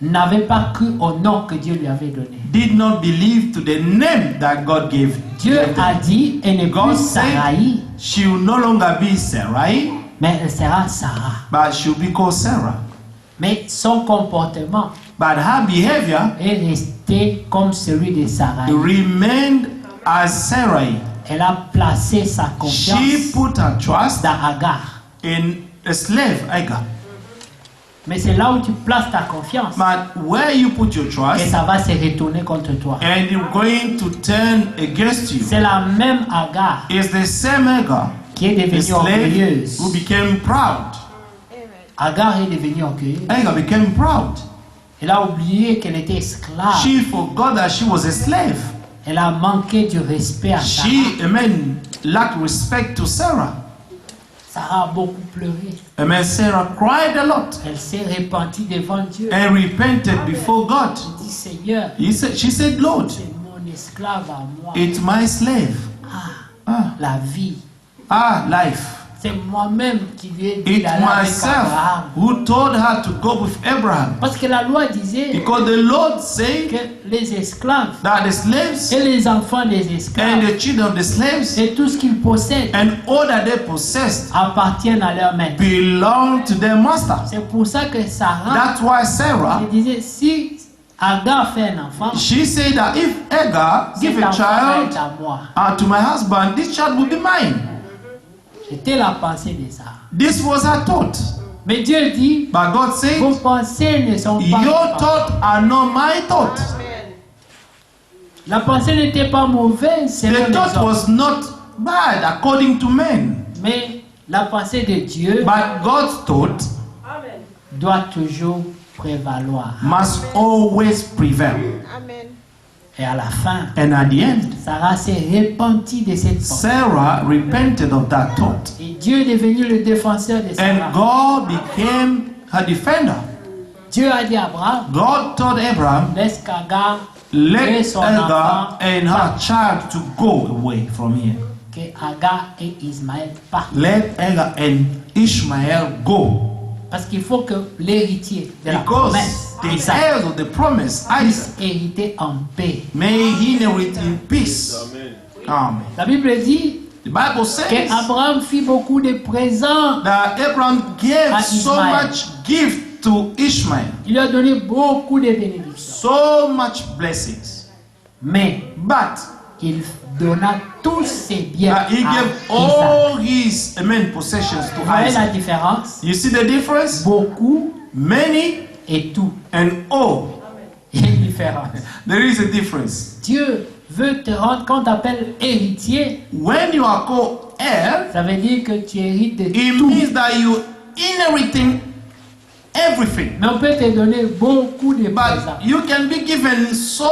n'avait pas cru au nom que Dieu lui avait donné. did not believe to the name that God gave. Dieu a dit, elle n'est God plus Sarai, said she will no longer be Sarai, mais elle sera Sarah. but she will be called Sarah. Mais son comportement But her behavior est resté comme celui de Sarai. remained as Sarai. Elle a placé sa She confiance put her trust dans Agar. in a slave, Agar. Mais c'est là où tu places ta confiance But where you put your que trust, ça va se retourner contre toi. and you're going to turn against you, C'est la même Agar is the same Agar, qui est the devenue slave orgueilleuse. who became proud. Agar est devenue orgueilleuse. Agar became proud. Elle a oublié qu'elle était esclave. She forgot that she was a slave. Elle a manqué du respect à Sarah. She, amen, lacked respect to Sarah. Sarah a beaucoup pleuré. Amen. Sarah cried a lot Elle s'est repentie devant Dieu. and repented before God. Elle dit, Seigneur, She said, Lord, c'est mon esclave à moi. it's my slave. La vie. Life. C'est moi-même qui lui ai dit It's d'aller avec myself Abraham. who told her to go with Abraham. Parce que la loi disait Because the Lord said que les esclaves that the slaves et les enfants des and esclaves the children of the slaves et tout ce qu'ils possèdent and all that they possessed appartiennent à leur maître. belong to their master. C'est pour ça que Sarah That's why Sarah, elle disait, si Agar fait un enfant, she said that if Agar cet give a enfant va child être à moi. to my husband, this child will be mine. C'était la pensée de Sarah. This was her thought. Mais Dieu dit, But God said, vos pensées ne sont pas mes your pensées. thoughts are not my thoughts. La pensée n'était pas mauvaise selon The les thought hommes. was not bad according to men. Mais la pensée de Dieu But God's thought doit toujours prévaloir. must always prevail. Et à la fin, And at the end, Sarah s'est repentie de cette pensée. Sarah repented of that thought. Et Dieu est devenu le défenseur de Sarah. And God became her defender. Dieu a dit à Abraham, God told Abraham, laisse qu'Agar et let son Agar enfant and her child to go away from here. que Agar et Ismaël partent. Let Agar and Ishmael go. Parce qu'il faut que l'héritier de la Because promesse, the Isaac, heirs of the promise, Isaac, puisse hériter en paix. may he inherit in peace. Amen. La Bible dit The Bible says qu'Abraham fit beaucoup de présents. that Abraham gave À so Ismaël. much gift to Ishmael, Il lui a donné beaucoup de bénédictions. so much blessings. Mais But il donna tous ses biens à he gave Isaac. all his possessions to Vous voyez la Isaac. différence? You see the difference? Beaucoup Many et tout. and all. Il y a une différence. There is a difference. Dieu veut te rendre, quand on t'appelle héritier, When you are called heir, ça veut dire que tu hérites de it tout. means that you inheriting everything. Mais on peut te donner beaucoup de présents. But you can be given so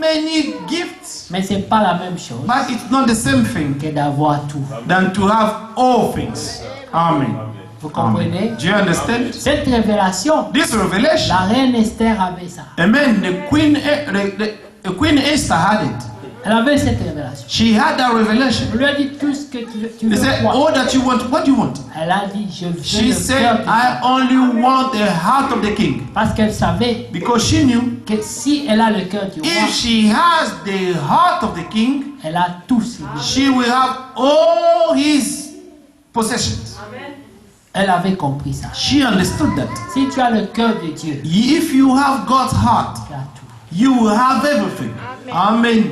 many gifts, Mais ce n'est pas la même chose but it's not the same thing que d'avoir tout. than to have all things. Amen. Vous comprenez? Amen. Do you understand? Cette révélation, This revelation, la reine Esther avait ça. amen. The Queen Esther had it. Elle avait cette révélation. She had that revelation. On lui a dit tout ce que tu He veux said, quoi. all that you want, what do you want? Elle a dit, je veux She le cœur said, du I roi. only want the heart of the king. Parce qu'elle savait Because she knew que si elle a le cœur du roi, if she has the heart of the king, elle a tout ce qu'il veut. she will have all his possessions. Elle avait compris ça. She understood that. Si tu as le cœur de Dieu, If you have God's heart, tu as tout. you will have everything. Amen.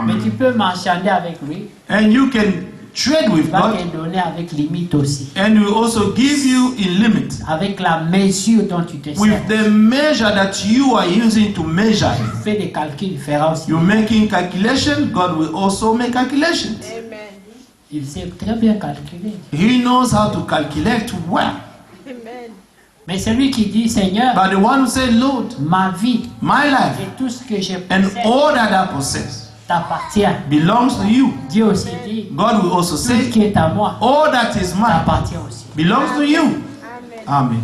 Mais tu Amen. peux marchander avec lui. And you can trade Il with va God, te donner avec limite aussi. and will also give you in limit Avec la mesure dont tu te with sers. the measure that you are using to measure him. Fais des calculs différents aussi. You're making calculation, God will also make calculations. Il sait très bien calculer. He knows how to calculate well. Mais celui qui dit, Seigneur, But the one who said, Lord, ma vie my life et tout ce que je and possède all that I possess t'appartient. belongs to you. Dieu aussi dit, God will also tout ce say, qui est à moi all that is mine t'appartient aussi. belongs to you. Amen.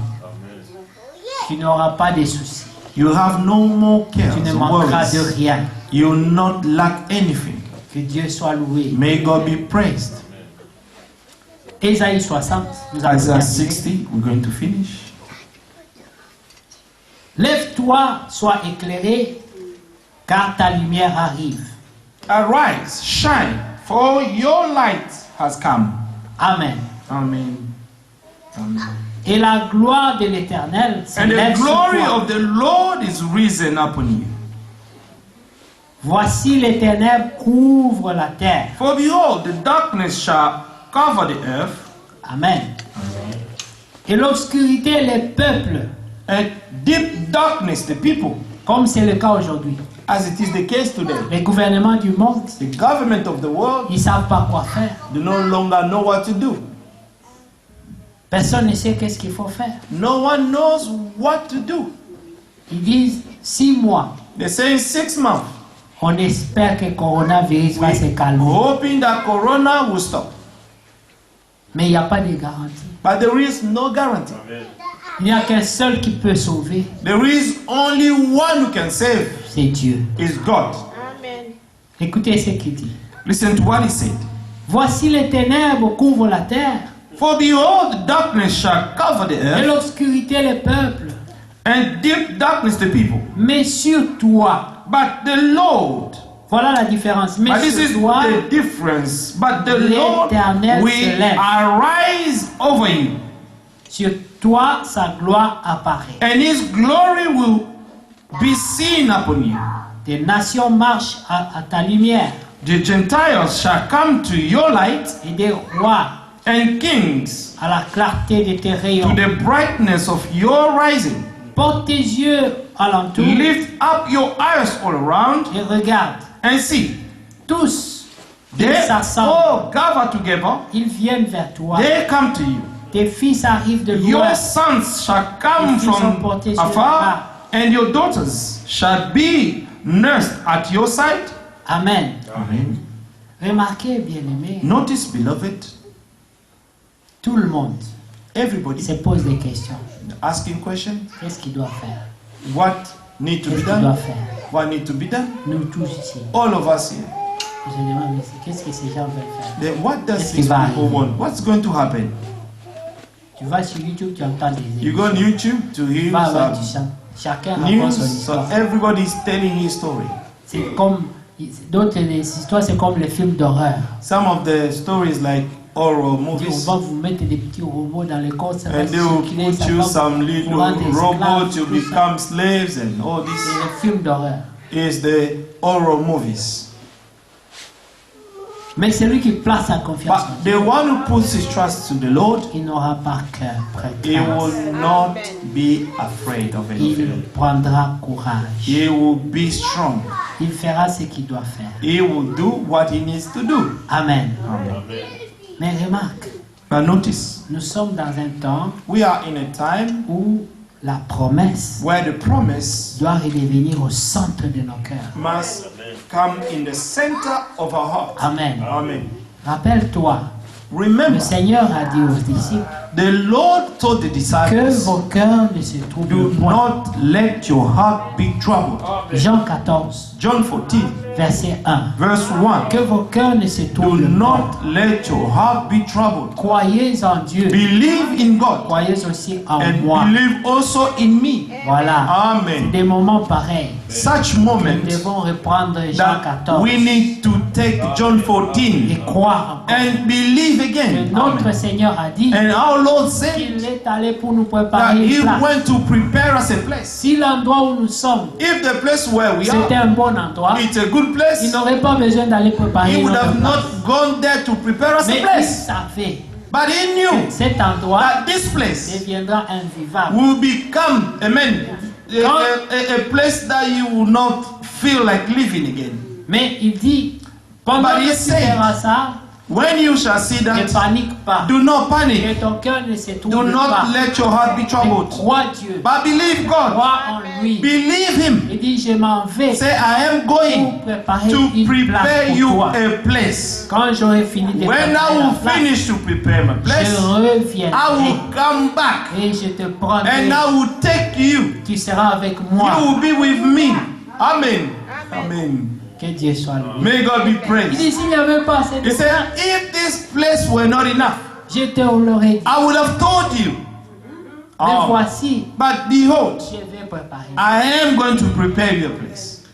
Tu n'auras pas de soucis. You have no more cares, Tu ne manqueras de worries. rien. You will not lack anything. Que Dieu soit loué. May God be praised. Ésaïe 60. Nous allons Isaiah terminer. 60, we're going to finish. Lève-toi, sois éclairé, car ta lumière arrive. Arise, shine, for your light has come. Amen. Amen. Amen. Et la gloire de l'Éternel And s'élève the sur glory toi. of the Lord is risen upon you. Voici les ténèbres couvrent la terre. For behold, the darkness shall cover the earth, Amen. Et l'obscurité les peuples, and deep darkness the people, comme c'est le cas aujourd'hui. as it is the case today. Les gouvernements du monde, The government of the world ils ne savent pas quoi faire. do no longer know what to do. Personne ne sait qu'est-ce qu'il faut faire. No one knows what to do. Ils disent 6 mois. They say in 6 months, On espère que le coronavirus va se calmer. hoping that Corona will stop. Mais il n'y a pas de garantie. But there is no guarantee. Il n'y a qu'un seul qui peut sauver, There is only one who can save, c'est Dieu. is God. Écoutez ce qu'il dit. Listen to what he said. Voici les ténèbres couvrent la terre, For behold, darkness shall cover the et earth, l'obscurité les peuples. and deep darkness the people. Mais sur toi, But the Lord, voilà la différence. Mais but this sur is toi, the difference. But the Lord l'Éternel will se lève. arise over you, sur toi, sa gloire apparaît. and his glory will be seen upon you. Des nations marchent à ta lumière, The Gentiles shall come to your light, et des rois and kings à la clarté de tes to rayons. the brightness of your rising. Porte tes yeux alentour Lift up your eyes all around et regarde. and see. Tous, ils They s'assemblent. all gather together. Ils viennent vers toi. They come to you. Tes fils arrivent de Your loin. sons shall come Les fils sont from portés sur afar, and your daughters shall be nursed at your side. Amen. Amen. Remarquez, bien-aimés, Notice, beloved, tout le monde everybody se pose des questions. asking questions. Qu'est-ce qu'il doit faire? What need to be Qu'est-ce qu'il doit done? faire? What need to be done? Nous tous ici. All of us here. Je demande, mais qu'est-ce que ces gens veulent faire? Then what does Qu'est-ce qui these va people arriver? want? What's going to happen? Tu vas sur YouTube, tu entends des You go on YouTube to Tu hear vas avoir du some chant. Chacun raconte son news, so histoire. everybody is telling his story. C'est comme d'autres des histoires, c'est comme les films d'horreur. Some of the stories like horror On movies, va vous mettre des petits robots dans les corps, ça va and they will circuler, put ça you va some vous little rendre esclaves, robots, you tout ça. become slaves, and all C'est this les films d'horreur. is the horror movies. Mais celui qui place sa confiance en But Dieu, the one who puts his trust to the Lord, il n'aura pas cœur près. he will not be afraid of Il anything. prendra courage. He will be strong. Il fera ce qu'il doit faire. He will do what he needs to do. Amen. Amen. Mais remarque, But notice, nous sommes dans un temps we are in a time où la promesse where the promise doit redevenir au centre de nos cœurs. must come in the center of our heart. Amen. Amen. Rappelle-toi, le Remember, Seigneur a dit aux disciples the Lord told the que disciples, vos cœurs ne se do troublent point. not let your heart be troubled. Jean 14, John 14, verset 1. verse 1. Que vos cœurs ne se Do troublent point. not let your heart be troubled. Croyez en Dieu. Believe in God Croyez aussi en and moi. believe also in me. Voilà. Amen. Des moments pareils. Such Nous moments devons reprendre Jean that 14 we need to take John et 14 croire encore and believe que again. notre Amen. Seigneur a dit And our Lord said qu'il est allé pour nous that préparer He une place. went to prepare us a place. Si l'endroit où nous sommes, If the place where we c'était are, un bon endroit, it's a good il place, n'aurait pas besoin d'aller préparer He une would autre have place. not gone there to prepare us a Mais il place. savait But He knew cet endroit that this place deviendra invivable. will become, amen, a place that you will not feel like living again. Mais il dit, pendant But he que tu said, verras ça, When you shall see ne that, panique pas. do not panic. Que ton cœur ne se Do trouble not pas. let your heart be Mais troubled. crois Dieu. But believe God. Crois en lui. Believe Him. Il dit, je m'en vais Say, I am pour going préparer to une place prepare pour you toi. a place. Quand j'aurai fini de When préparer I la will place, finish to prepare my je place, I reviendrai will come back et je te prendrai. and I will take you. Tu seras avec You moi. will be with me. Amen. Amen. Que Dieu soit loué. May God be Il praised. dit, s'il n'y avait pas assez de He said, place, if this place were not enough, je te l'aurais dit. I would have told you. Mais Oh, voici, but behold, je vais préparer. I am going to prepare your place.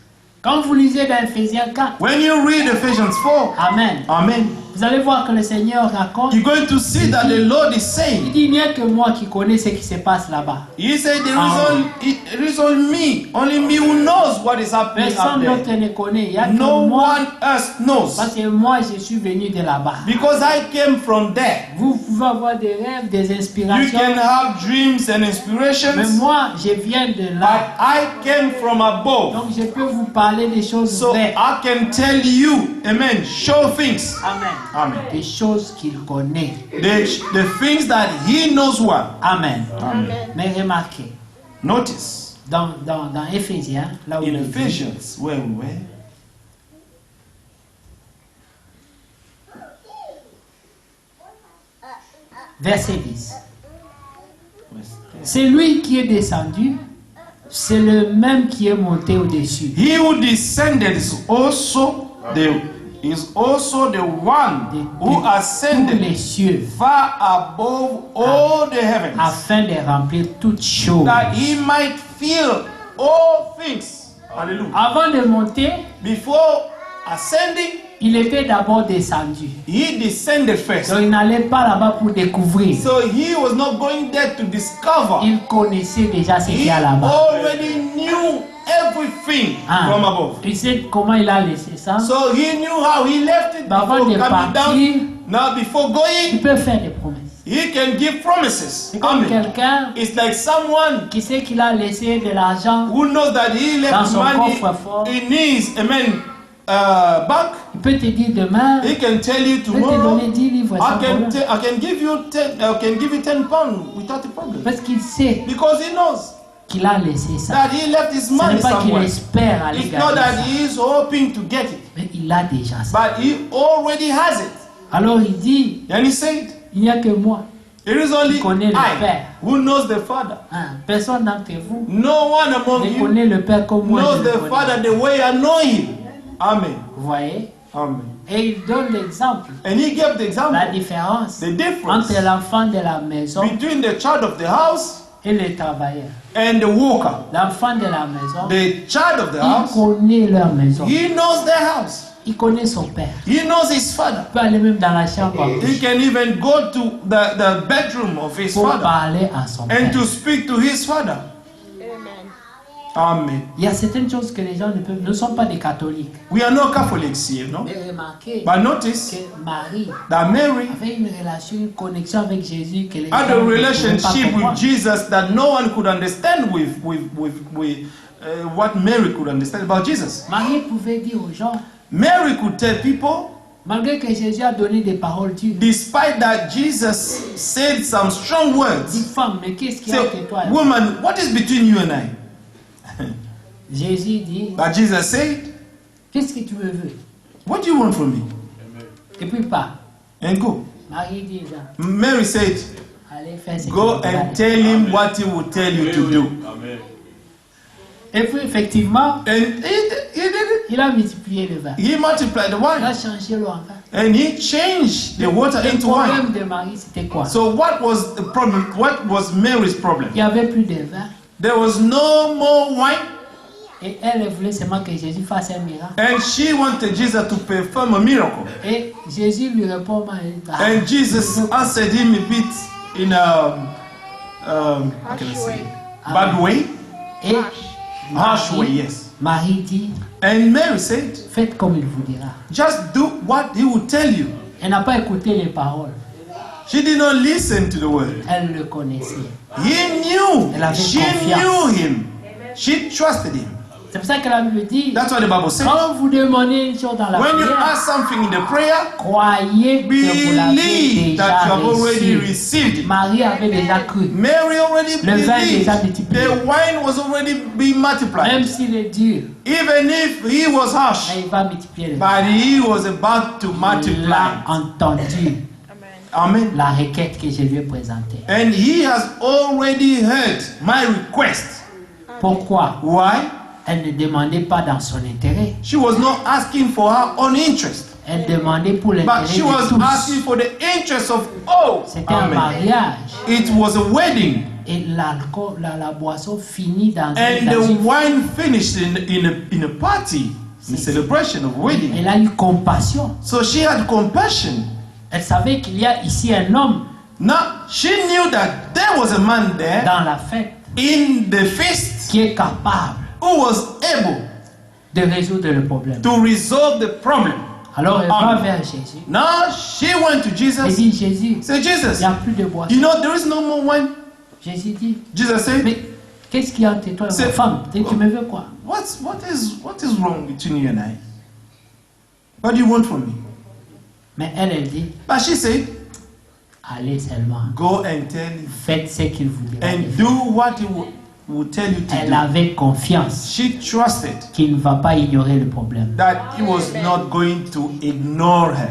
Quand vous lisez dans Ephésiens 4, When you read Ephesians 4, Amen, Amen, vous allez voir que le Seigneur raconte, you're going to see that the Lord is il saying, dit, il n'y a que moi qui connais ce qui se passe là-bas. He said, it is only me who knows what is happening up Personne d'autre there. ne connaît, il n'y a que No moi, one else knows. parce que moi je suis venu de là-bas. Because I came from there. Vous pouvez avoir des rêves, des You inspirations, can have dreams and mais inspirations, moi je viens de but là. I came from above. Donc je peux vous parler des choses So vraies. I can tell you, amen, show things. Amen. Amen. Des choses qu'il connaît. The things that he knows well. Amen. Amen. Mais remarquez, Notice dans Éphésiens, là où in il dit, Ephesians where we were, verset 10. C'est lui qui est descendu, c'est le même qui est monté au-dessus. he who descended is also the one De who tous ascended les cieux, far above all the heavens, afin de remplir toutes choses. that he might fill all things. Hallelujah. Avant de monter, Before ascending, il était d'abord descendu. he descended first. Donc il n'allait pas là-bas pour découvrir. So he was not going there to discover. Il connaissait déjà ce qu'il He y a là-bas. already knew everything Ah, from above. il sait comment il a laissé ça. So he knew how he left it Bah, before avant de coming partir, down. Now before Il going, peut faire des promesses. he can give promises. C'est comme Amen. quelqu'un It's like someone qui sait qu'il a laissé de l'argent. who knows that he Dans left son money coffre-fort. in his bank. Il peut te dire demain, He can tell you il peut te tomorrow. donner 10 livres sans problème. I can give you 10 pounds without a problem. Parce qu'il sait Because he knows qu'il a laissé ça. that he left his Ce money n'est pas qu'il somewhere. espère aller It's not gagner that ça. he is hoping to get it, Mais il a déjà ça. but he already has it. Alors il dit, And he said, il n'y a que moi. it is only Qui connaît le I Père. who knows the Father. Hein, personne d'entre vous No one among ne you connaît le Père comme moi. knows Je le the connais. Father the way I know him. Amen. Vous voyez? Amen. Et il donne l'exemple, And he gave the la example, différence the difference entre l'enfant de la maison between the child of the house et le travailleur. and the worker. L'enfant de la maison, The child of the il house, connaît leur maison. he knows their house. Il connaît son père. He knows his father. Il peut aller même dans la chambre à He coucher can even go to the bedroom of his pour father parler à son and père. to speak to his father. Amen. Il y a certaines choses que les gens ne sont pas des catholiques. We are not Catholics here, no? Mais remarquez But notice que Marie that Mary avait une relation, une connexion avec Jésus que les gens had a ne pouvaient pas relationship with comprendre. Jesus that no one could understand with what Mary could understand about Jesus. Marie pouvait dire aux gens, Mary could tell people, malgré que Jésus a donné des paroles dures, despite that Jesus said some strong dit words, femme, mais qu'est-ce qu'il y a say, entre toi et moi? woman, what is between you and I? Jésus dit, But Jesus said, qu'est-ce que tu me veux? what do you want from me? Et puis pas. And go. Marie dit, Mary said, allez faire ce go que tu and veux. tell him what he will tell you to do. Et puis effectivement, And he did it. il a multiplié le vin. He multiplied the Il a wine. changé l'eau en vin. And he changed the water Le into wine. problème de Marie, c'était quoi? So what was the problem? What was Mary's problem? Il n'y avait plus de vin. There was no more wine, Et elle voulait seulement que Jésus fasse un miracle. and she wanted Jesus to perform a miracle. Et Jésus lui répond, And Jesus answered him a bit in a how can I say, bad way, et harsh way, Marie, yes. Marie dit, And Mary said, faites comme il vous dira. just do what he will tell you. Elle n'a pas écouté les paroles. She did not listen to the word. Elle le connaissait. He knew. Elle avait She confiance. knew him. She trusted him. C'est pour ça que la Bible dit, That's what the Bible says. quand vous demandez une chose dans la When you prière, ask something in the prayer, croyez que vous l'avez believe that déjà you have already reçu. received it. Marie avait déjà cru, Mary already Le vin est déjà believed. multiplié. The wine was already being Même multiplied. s'il est dur, Even if he was harsh, mais il va multiplier le vin. but he was about to Il a multiply. entendu Amen. la requête que je lui ai présentée. And he has already heard my request. Pourquoi? Why? Elle ne demandait pas dans son intérêt. She was not asking for her own interest, Elle demandait pour but l'intérêt she was de asking tous. for the interest of all. C'était un Amen. mariage. It was a wedding, Et l'alcool, la boisson finit dans and dans the une... wine finished in a party, in celebration of wedding. Elle a eu compassion. So she had compassion. Elle savait qu'il y a ici un homme Now she knew that there was a man there dans la fête in the feast qui est capable who was able de résoudre le problème. to resolve the problem. Alors elle va Amen. vers Jésus. Now she went to Elle Jesus. dit, Jésus, Say, il Jesus, n'y a plus de boisson. you know there is no more wine. Jésus dit, Jesus said, mais qu'est-ce qu'il y a entre toi et C'est- ma femme? Tu me veux quoi? what is wrong between you and I? What do you want from me? Mais elle dit, But she said, allez seulement. go and tell him Faites ce qu'il vous dira. de and faire. do what he will tell you to Elle do. avait confiance She trusted qu'il ne va pas ignorer le problème. that he was not going to ignore her.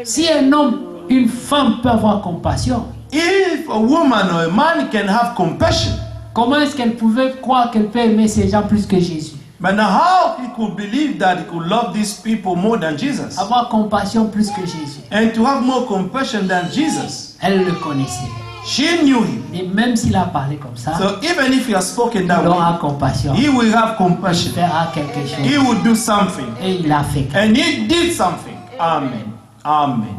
Si un homme, une femme peut avoir compassion, If a woman or a man can have compassion, comment est-ce qu'elle pouvait croire qu'elle peut aimer ces gens plus que Jésus? but now how he could believe that he could love these people more than Jesus Avoir compassion plus que Jésus. and to have more compassion than Jesus? Elle le connaissait. She knew him. Et même s'il a parlé comme ça, So even if he has spoken il that way, aura compassion. he will have Il compassion. fera quelque He chose. will do something. Et il a fait. And he did something. Amen. Amen.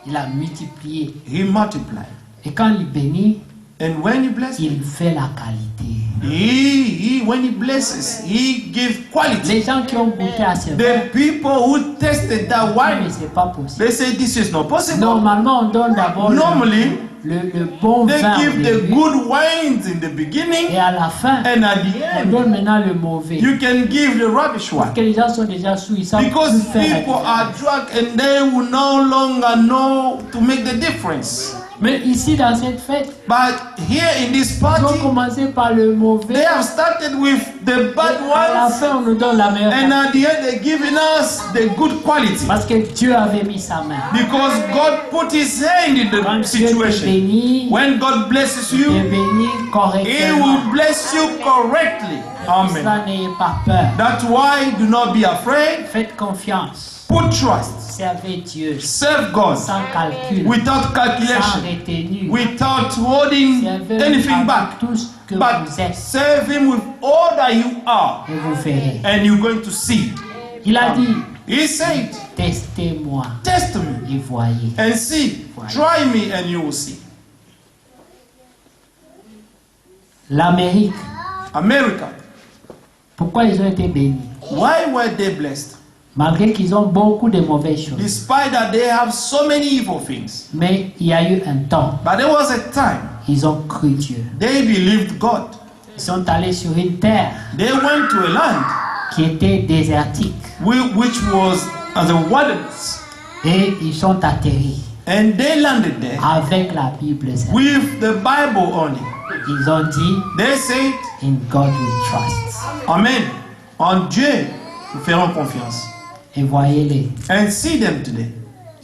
Il a multiplié. He multiplied. Et quand il bénit, And when he blesses, il fait la qualité. when he blesses, he gives quality. Les gens qui ont goûté à ce vin, The people who tasted that mais wine, c'est pas possible. they say this is not possible. Normalement, on donne d'abord Normally, le bon they vin au give the début, good wines in the beginning, et à la fin, and at the on end, donne maintenant le mauvais. you can give the rubbish Parce one. que les gens sont déjà sous, ils savent Because plus faire la people are différence. drunk and they will no longer know to make the difference. Mais ici, dans cette fête, But here in this ils ont party, commencé par le mauvais. they have started with the bad À la ones, fin, on nous donne la meilleure. and at the end, they're giving us the good quality. Parce que Dieu avait mis sa main. Because God put His hand in Quand the Dieu te situation. bénit, When God blesses te you, bénit He correctement. will bless you correctly. Amen. Ça, n'ayez pas peur. That's why do not be afraid. Faites confiance. Put trust. Servez Dieu Serve God sans calcul, without sans calculation, retenue. without holding Servez anything avec back. tout ce que But vous êtes serve Him with all that you are, et vous verrez. and you're going to see. Il a dit, He said, testez-moi test me et voyez. and see. Try me and you will see. L'Amérique, America, pourquoi ils ont été bénis? why were they blessed? Malgré qu'ils ont beaucoup de mauvaises choses. Despite that they have so many evil things. Mais il y a eu un temps, But there was a time ils ont cru Dieu. they believed God. Ils sont allés sur une terre They went to a land qui était désertique which was as a wilderness. et ils sont atterris And they landed there avec la Bible. with the Bible on it. Ils ont dit, They said, in God we trust. Amen. En Dieu, nous ferons confiance. Et voyez-les, And see them today.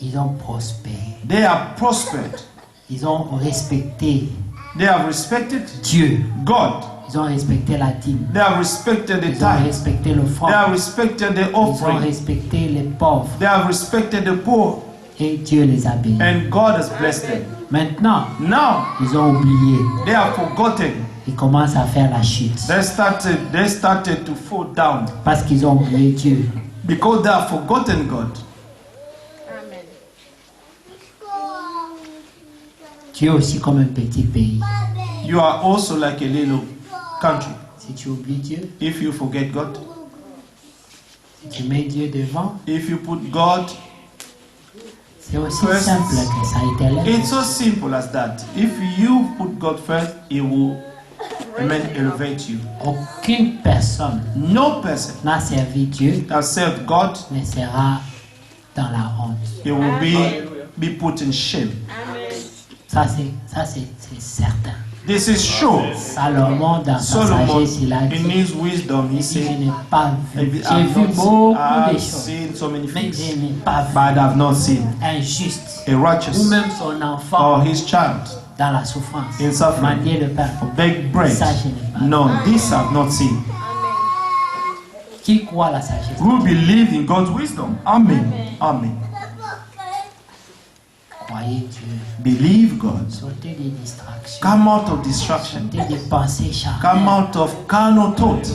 ils ont prospéré. They have prospered. Ils ont respecté They have respected Dieu. God. Ils ont respecté la dîme. They have respected the Ils ont tithe. respecté l'offrande. They have respected the Ils ont offering. respecté les pauvres. They have respected the poor. Et Dieu les a bénis. And God has blessed them. Maintenant, Now, ils ont oublié. they have forgotten. Ils commencent à faire la chute. They started to fall down Parce qu'ils ont oublié Dieu. because they have forgotten God. Tu es aussi comme un petit pays. You are also like a little country. Si tu oublies Dieu, If you forget God, si tu mets Dieu devant, if you put God, c'est aussi First, simple que ça, éternel. it's so simple as that. If you put God first, He will Amen. Elevate you. Aucune personne No person n'a servi Dieu that served God, ne sera dans la honte. he will be put in shame. Ça, c'est certain. This is sure. Salomon, dans sa Solomon, sagesse, il a in dit, his wisdom, he je said, n'ai pas vu. J'ai I've vu beaucoup de I've choses, seen so many mais things, je n'ai pas vu but I've not seen un juste a ou righteous même son enfant or his child dans la souffrance. in suffering Manier le pain. beg bread. Ça, je n'ai pas vu. No, this I've not seen. Qui croit la sagesse? Who believe in God's wisdom? Amen. Amen. Croyez Dieu. Believe God. Sortez des distractions. Come out of distraction. Sortez des pensées Come charnelles. out of carnal thought.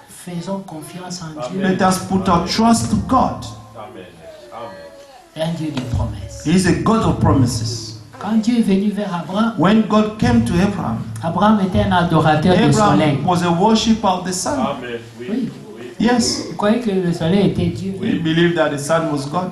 Faisons confiance en Dieu. Let us put our trust to God. Un Dieu de promesses. He is a God of promises. Quand Dieu est venu vers Abraham, When God came to Abraham, Abraham était un adorateur du soleil. Abraham was a worshipper of the sun. Oui. Yes, Vous croyez que le soleil était Dieu? we believe that the sun was God.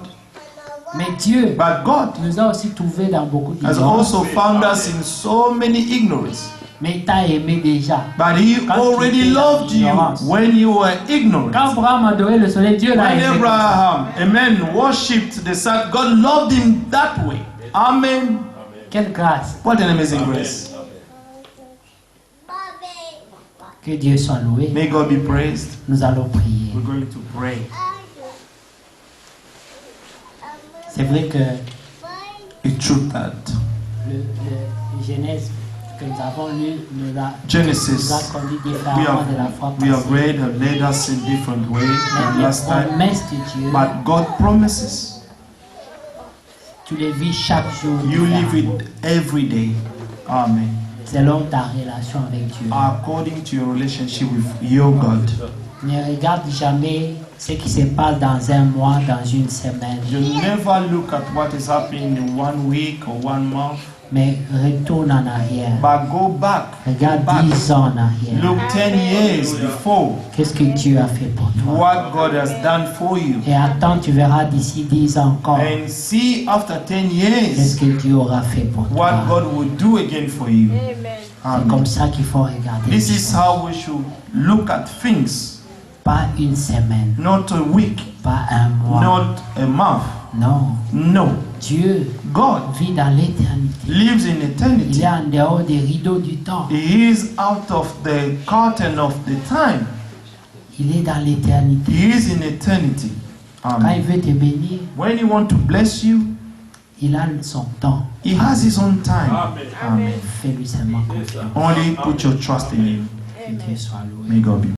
Mais Dieu But God nous a aussi trouvés dans beaucoup has d'ignorance. also found us in so many ignorance. Mais il t'a aimé déjà. But He Quand tu already étais dans loved you l'ignorance. when you were ignorant. Quand Abraham adorait le soleil, Dieu l'a When aimé. comme ça. Abraham, amen, worshipped the sun, God loved him that way. Amen. Quelle grâce. What an amazing grace. Que Dieu soit loué. May God be praised. Nous allons prier. We're going to pray. C'est vrai que It's true that le Genèse que nous avons lu nous a Genesis, conduit we différemment de la fois have passée. read and led us in different way than Mais last les time. promesses de Dieu, But God promises. tu les vis chaque jour. You live différemment, it every day. Amen. selon ta relation avec Dieu. According to your relationship with your God. Ne regarde jamais ce qui se passe dans un mois, dans une semaine, You never look at what is happening in 1 week or 1 month, mais retourne en arrière. but go back. Regarde Back. 10 ans en arrière. Look 10 years before Qu'est-ce que Dieu a fait pour toi? what God has done for you. Et attends, tu verras d'ici 10 ans encore And see after 10 qu'est-ce years que Dieu aura fait pour what toi. God will do again for you. C'est comme ça qu'il faut regarder. This les is choses. how we should look at things. Pas une semaine, Not a week, pas un mois. not a month. Non. No. Dieu God vit dans l'éternité. lives in Il eternity. est en dehors des rideaux du temps. He is out of the curtain of the time. Il est dans l'éternité. He is in eternity. Quand il Amen. veut te bénir, When He wants to bless you, il a son temps. He has His own time. Amen. Fais-lui seulement confiance. Only put your trust in Him. Que Dieu soit loué. May God be